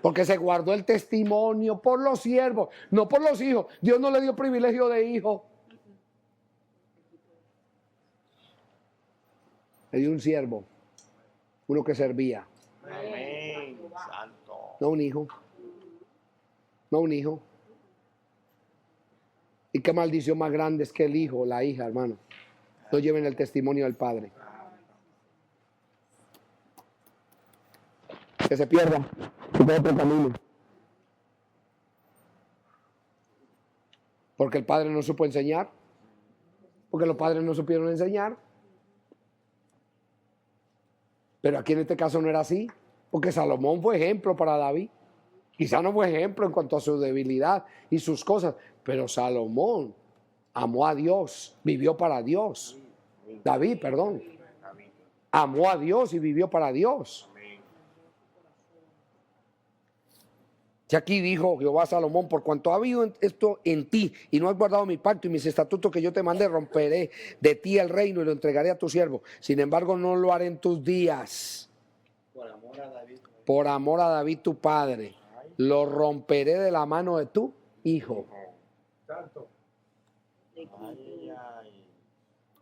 Porque se guardó el testimonio por los siervos, no por los hijos. Dios no le dio privilegio de hijo. Le dio un siervo, uno que servía. Amén. Santo. No un hijo. No un hijo. Y qué maldición más grande es que el hijo o la hija, hermano, no lleven el testimonio del padre. Que se pierda. Que vaya por camino. Porque el padre no supo enseñar. Porque los padres no supieron enseñar. Pero aquí en este caso no era así. Porque Salomón fue ejemplo para David. Quizá no fue ejemplo en cuanto a su debilidad y sus cosas, pero Salomón amó a Dios, vivió para Dios. David, perdón. Amó a Dios y vivió para Dios. Y aquí dijo Jehová a Salomón, por cuanto ha habido esto en ti y no has guardado mi pacto y mis estatutos que yo te mandé, romperé de ti el reino y lo entregaré a tu siervo. Sin embargo, no lo haré en tus días. Por amor a David. Por amor a David tu padre. Lo romperé de la mano de tu hijo. Santo. Ay.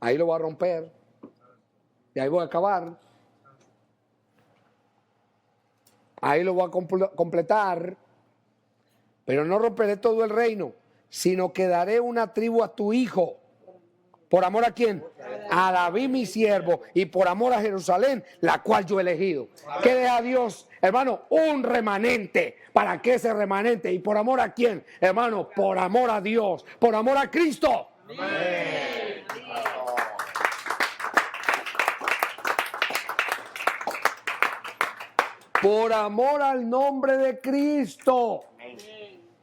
Ahí lo voy a romper. Y ahí voy a acabar. Ahí lo voy a completar. Pero no romperé todo el reino, sino que daré una tribu a tu hijo. ¿Por amor a quién? A David mi siervo, y por amor a Jerusalén, la cual yo he elegido. ¿Qué deja Dios, hermano? Un remanente. ¿Para qué ese remanente? ¿Y por amor a quién? Hermano, por amor a Dios, por amor a Cristo. Amén. Por amor al nombre de Cristo.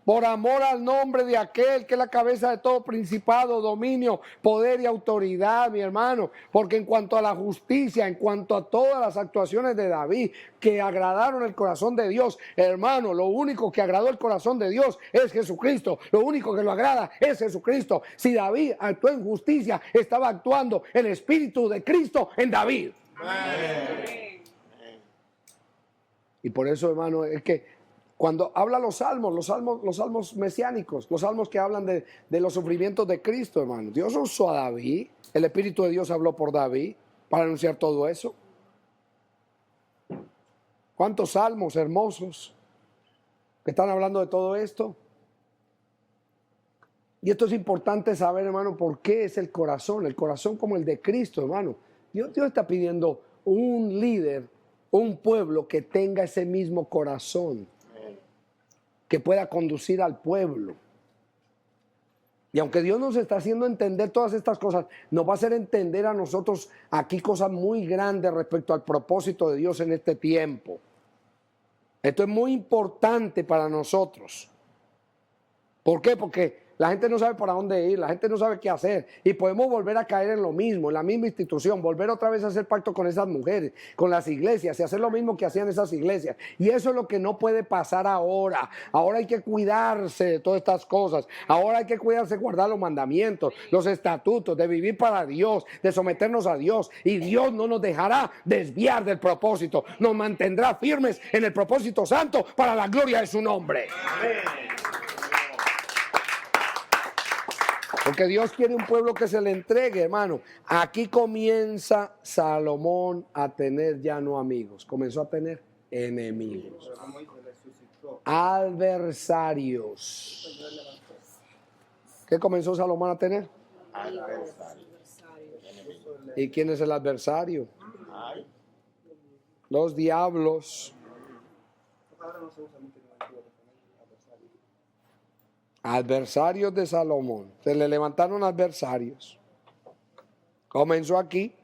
Por amor al nombre de aquel que es la cabeza de todo principado, dominio, poder y autoridad, mi hermano. Porque en cuanto a la justicia, en cuanto a todas las actuaciones de David que agradaron el corazón de Dios, hermano, lo único que agradó el corazón de Dios es Jesucristo. Lo único que lo agrada es Jesucristo. Si David actuó en justicia, estaba actuando el Espíritu de Cristo en David. Amén. Y por eso, hermano, es que cuando habla los salmos mesiánicos, los salmos que hablan de los sufrimientos de Cristo, hermano, Dios usó a David, el Espíritu de Dios habló por David para anunciar todo eso. ¿Cuántos salmos hermosos que están hablando de todo esto? Y esto es importante saber, hermano, por qué es el corazón como el de Cristo, hermano. Dios está pidiendo un líder, un pueblo que tenga ese mismo corazón, que pueda conducir al pueblo. Y aunque Dios nos está haciendo entender todas estas cosas, nos va a hacer entender a nosotros aquí cosas muy grandes respecto al propósito de Dios en este tiempo. Esto es muy importante para nosotros. ¿Por qué? Porque la gente no sabe para dónde ir, la gente no sabe qué hacer. Y podemos volver a caer en lo mismo, en la misma institución, volver otra vez a hacer pacto con esas mujeres, con las iglesias y hacer lo mismo que hacían esas iglesias. Y eso es lo que no puede pasar ahora. Ahora hay que cuidarse de todas estas cosas. Ahora hay que cuidarse de guardar los mandamientos, los estatutos, de vivir para Dios, de someternos a Dios. Y Dios no nos dejará desviar del propósito. Nos mantendrá firmes en el propósito santo para la gloria de su nombre. Amén. Porque Dios quiere un pueblo que se le entregue, hermano. Aquí comienza Salomón a tener ya no amigos, comenzó a tener enemigos, adversarios. ¿Qué comenzó Salomón a tener? ¿Y quién es el adversario? Los diablos. Adversarios de Salomón. Se le levantaron adversarios. Comenzó aquí.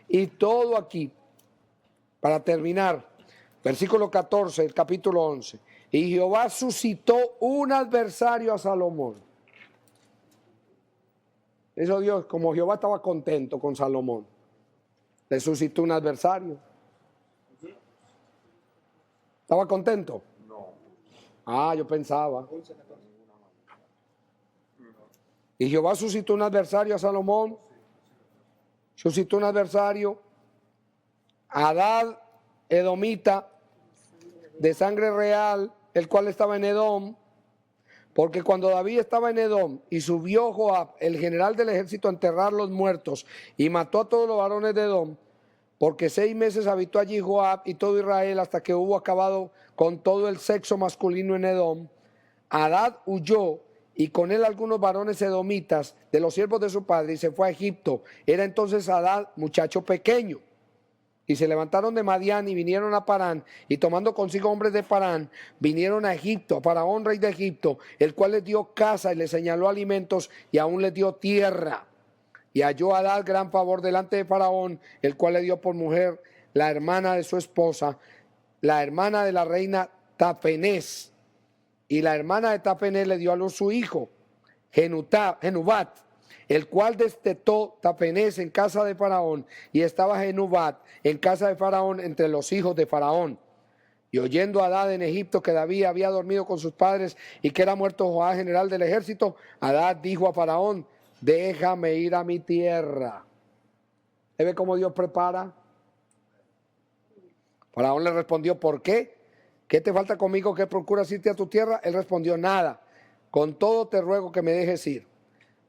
Y todo aquí. Para terminar. Versículo 14, el capítulo 11. Y Jehová suscitó un adversario a Salomón. Eso Dios, como Jehová estaba contento con Salomón, le suscitó un adversario. ¿Estaba contento? No. Ah, yo pensaba. Y Jehová suscitó un adversario a Salomón. Suscitó un adversario. Hadad, edomita, de sangre real, el cual estaba en Edom. Porque cuando David estaba en Edom y subió Joab, el general del ejército, a enterrar los muertos y mató a todos los varones de Edom, porque 6 meses habitó allí Joab y todo Israel hasta que hubo acabado con todo el sexo masculino en Edom, Hadad huyó y con él algunos varones edomitas de los siervos de su padre y se fue a Egipto. Era entonces Hadad muchacho pequeño. Y se levantaron de Madián y vinieron a Parán, y tomando consigo hombres de Parán, vinieron a Egipto, a Faraón, rey de Egipto, el cual les dio casa y les señaló alimentos y aún les dio tierra. Y halló Hadad gran favor delante de Faraón, el cual le dio por mujer la hermana de su esposa, la hermana de la reina Tafenés. Y la hermana de Tafenés le dio a luz su hijo, Genubat, el cual destetó Tafenés en casa de Faraón, y estaba Genubat en casa de Faraón entre los hijos de Faraón. Y oyendo Hadad en Egipto que David había dormido con sus padres y que era muerto Joab, general del ejército, Hadad dijo a Faraón: déjame ir a mi tierra. ¿Se ve cómo Dios prepara? Faraón le respondió: ¿por qué? ¿Qué te falta conmigo que procuras irte a tu tierra? Él respondió: nada, con todo te ruego que me dejes ir.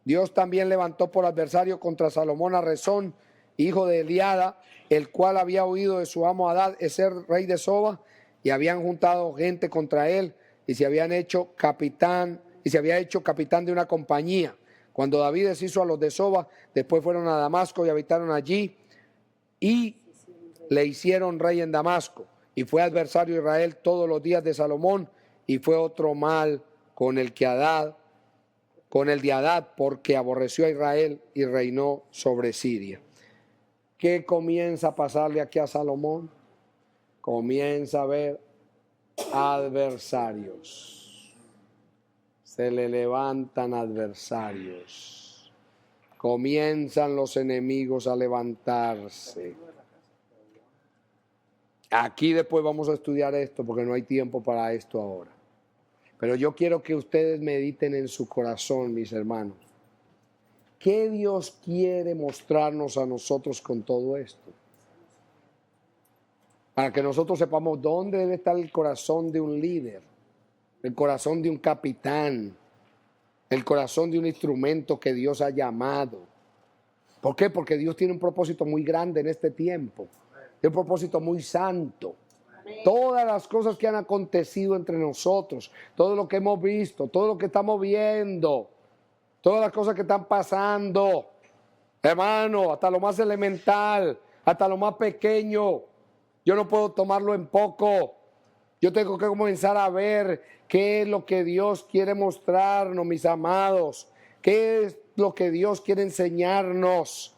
Dios también levantó por adversario contra Salomón a Rezón, hijo de Eliada, el cual había huido de su amo Hadad, Ezer, rey de Soba, y habían juntado gente contra él, y se había hecho capitán de una compañía. Cuando David deshizo a los de Soba, después fueron a Damasco y habitaron allí, y le hicieron rey en Damasco. Y fue adversario de Israel todos los días de Salomón, y fue otro mal con el de Hadad, porque aborreció a Israel y reinó sobre Siria. ¿Qué comienza a pasarle aquí a Salomón? Comienza a ver adversarios. Se le levantan adversarios. Comienzan los enemigos a levantarse. Aquí después vamos a estudiar esto porque no hay tiempo para esto ahora. Pero yo quiero que ustedes mediten en su corazón, mis hermanos. ¿Qué Dios quiere mostrarnos a nosotros con todo esto? Para que nosotros sepamos dónde debe estar el corazón de un líder, el corazón de un capitán, el corazón de un instrumento que Dios ha llamado. ¿Por qué? Porque Dios tiene un propósito muy grande en este tiempo, un propósito muy santo. Todas las cosas que han acontecido entre nosotros, todo lo que hemos visto, todo lo que estamos viendo, todas las cosas que están pasando, hermano, hasta lo más elemental, hasta lo más pequeño, yo no puedo tomarlo en poco. Yo tengo que comenzar a ver qué es lo que Dios quiere mostrarnos, mis amados, qué es lo que Dios quiere enseñarnos.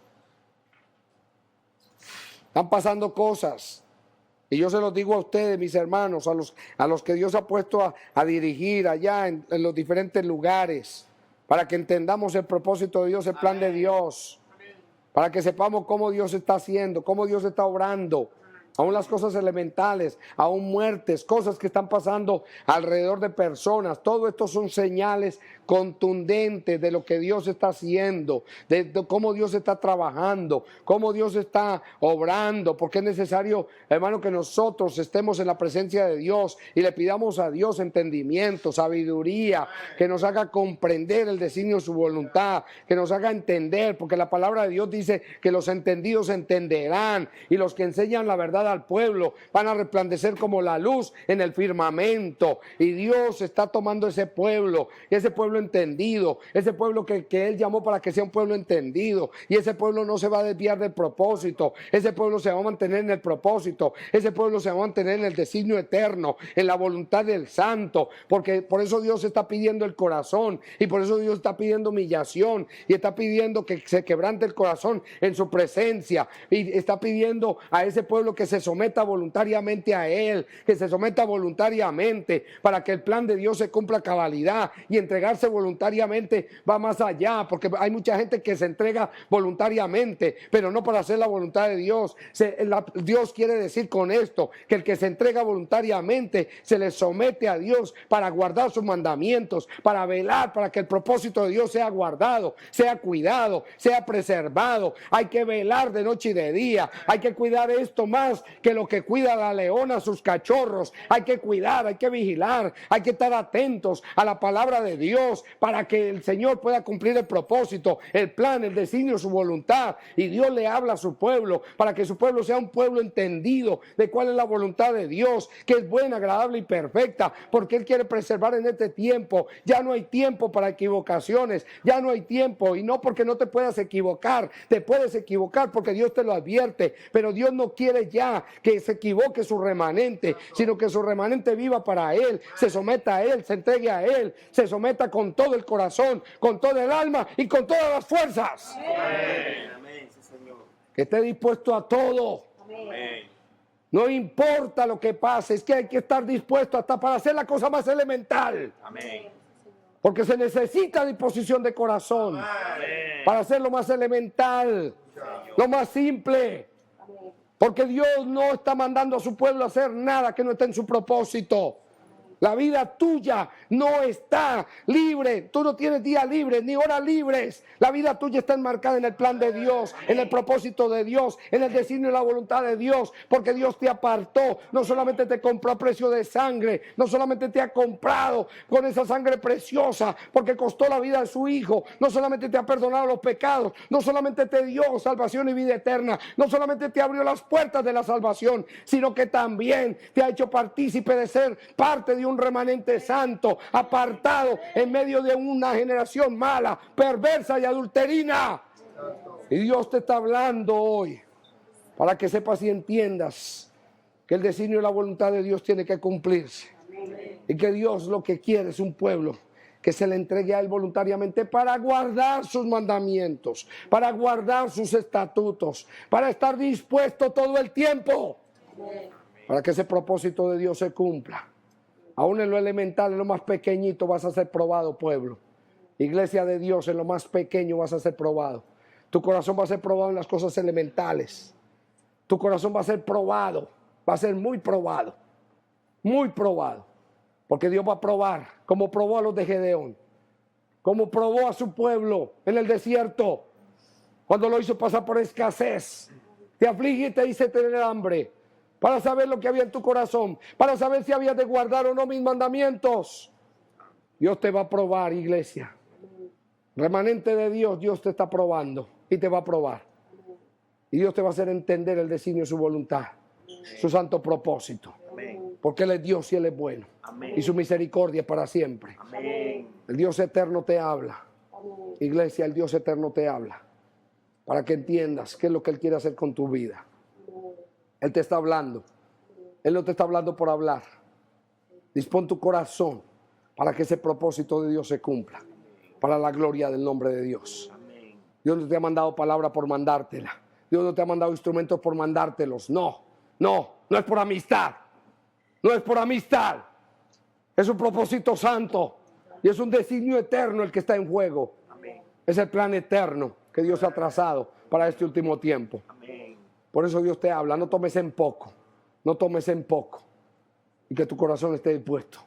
Están pasando cosas. Y yo se los digo a ustedes, mis hermanos, a los que Dios ha puesto a dirigir allá en los diferentes lugares, para que entendamos el propósito de Dios, el plan de Dios, para que sepamos cómo Dios está haciendo, cómo Dios está obrando. Aún las cosas elementales, aún muertes, cosas que están pasando alrededor de personas. Todo esto son señales contundentes de lo que Dios está haciendo, de cómo Dios está trabajando, cómo Dios está obrando. Porque es necesario, hermano, que nosotros estemos en la presencia de Dios y le pidamos a Dios entendimiento, sabiduría, que nos haga comprender el designio de su voluntad, que nos haga entender, porque la palabra de Dios dice que los entendidos entenderán y los que enseñan la verdad al pueblo van a resplandecer como la luz en el firmamento. Y Dios está tomando ese pueblo entendido, ese pueblo que Él llamó para que sea un pueblo entendido, y ese pueblo no se va a desviar del propósito, ese pueblo se va a mantener en el propósito, ese pueblo se va a mantener en el designio eterno, en la voluntad del Santo, porque por eso Dios está pidiendo el corazón, y por eso Dios está pidiendo humillación, y está pidiendo que se quebrante el corazón en su presencia, y está pidiendo a ese pueblo que se someta voluntariamente a Él, que se someta voluntariamente para que el plan de Dios se cumpla a cabalidad. Y entregarse voluntariamente va más allá, porque hay mucha gente que se entrega voluntariamente, pero no para hacer la voluntad de Dios. Dios quiere decir con esto que el que se entrega voluntariamente se le somete a Dios para guardar sus mandamientos, para velar para que el propósito de Dios sea guardado, sea cuidado, sea preservado. Hay que velar de noche y de día, hay que cuidar esto más que lo que cuida la leona a sus cachorros. Hay que cuidar, hay que vigilar, hay que estar atentos a la palabra de Dios para que el Señor pueda cumplir el propósito, el plan, el designio, su voluntad. Y Dios le habla a su pueblo para que su pueblo sea un pueblo entendido de cuál es la voluntad de Dios, que es buena, agradable y perfecta, porque Él quiere preservar en este tiempo. Ya no hay tiempo para equivocaciones, ya no hay tiempo, y no porque no te puedas equivocar, te puedes equivocar porque Dios te lo advierte, pero Dios no quiere ya que se equivoque su remanente, sino que su remanente viva para Él, se someta a Él, se entregue a Él, se someta con todo el corazón, con toda el alma y con todas las fuerzas. Amén, sí, Señor. Que esté dispuesto a todo. Amén. No importa lo que pase, es que hay que estar dispuesto hasta para hacer la cosa más elemental. Amén. Porque se necesita disposición de corazón para hacer lo más elemental, lo más simple. Porque Dios no está mandando a su pueblo a hacer nada que no esté en su propósito. La vida tuya no está libre. Tú no tienes días libres ni horas libres. La vida tuya está enmarcada en el plan de Dios, en el propósito de Dios, en el designio y la voluntad de Dios. Porque Dios te apartó. No solamente te compró a precio de sangre. No solamente te ha comprado con esa sangre preciosa porque costó la vida de su Hijo. No solamente te ha perdonado los pecados. No solamente te dio salvación y vida eterna. No solamente te abrió las puertas de la salvación, sino que también te ha hecho partícipe de ser parte de un remanente santo, apartado en medio de una generación mala, perversa y adulterina. Y Dios te está hablando hoy para que sepas y entiendas que el designio y la voluntad de Dios tiene que cumplirse. Y que Dios lo que quiere es un pueblo que se le entregue a Él voluntariamente para guardar sus mandamientos, para guardar sus estatutos, para estar dispuesto todo el tiempo, para que ese propósito de Dios se cumpla. Aún en lo elemental, en lo más pequeñito vas a ser probado, pueblo. Iglesia de Dios, en lo más pequeño vas a ser probado. Tu corazón va a ser probado en las cosas elementales. Tu corazón va a ser probado, va a ser muy probado, muy probado. Porque Dios va a probar, como probó a los de Gedeón, como probó a su pueblo en el desierto, cuando lo hizo pasar por escasez. Te aflige y te dice tener hambre, para saber lo que había en tu corazón, para saber si habías de guardar o no mis mandamientos. Dios te va a probar, iglesia. Remanente de Dios, Dios te está probando y te va a probar. Y Dios te va a hacer entender el designio de su voluntad, su santo propósito. Porque Él es Dios y Él es bueno. Y su misericordia es para siempre. El Dios eterno te habla. Iglesia, el Dios eterno te habla. Para que entiendas qué es lo que Él quiere hacer con tu vida. Él te está hablando. Él no te está hablando por hablar. Dispón tu corazón para que ese propósito de Dios se cumpla. Para la gloria del nombre de Dios. Dios no te ha mandado palabra por mandártela. Dios no te ha mandado instrumentos por mandártelos. No es por amistad. No es por amistad. Es un propósito santo. Y es un designio eterno el que está en juego. Amén. Es el plan eterno que Dios ha trazado para este último tiempo. Amén. Por eso Dios te habla, no tomes en poco, no tomes en poco. Y que tu corazón esté dispuesto,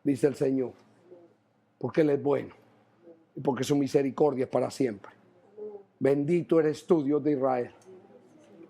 dice el Señor. Porque Él es bueno y porque su misericordia es para siempre. Bendito eres tú, Dios de Israel.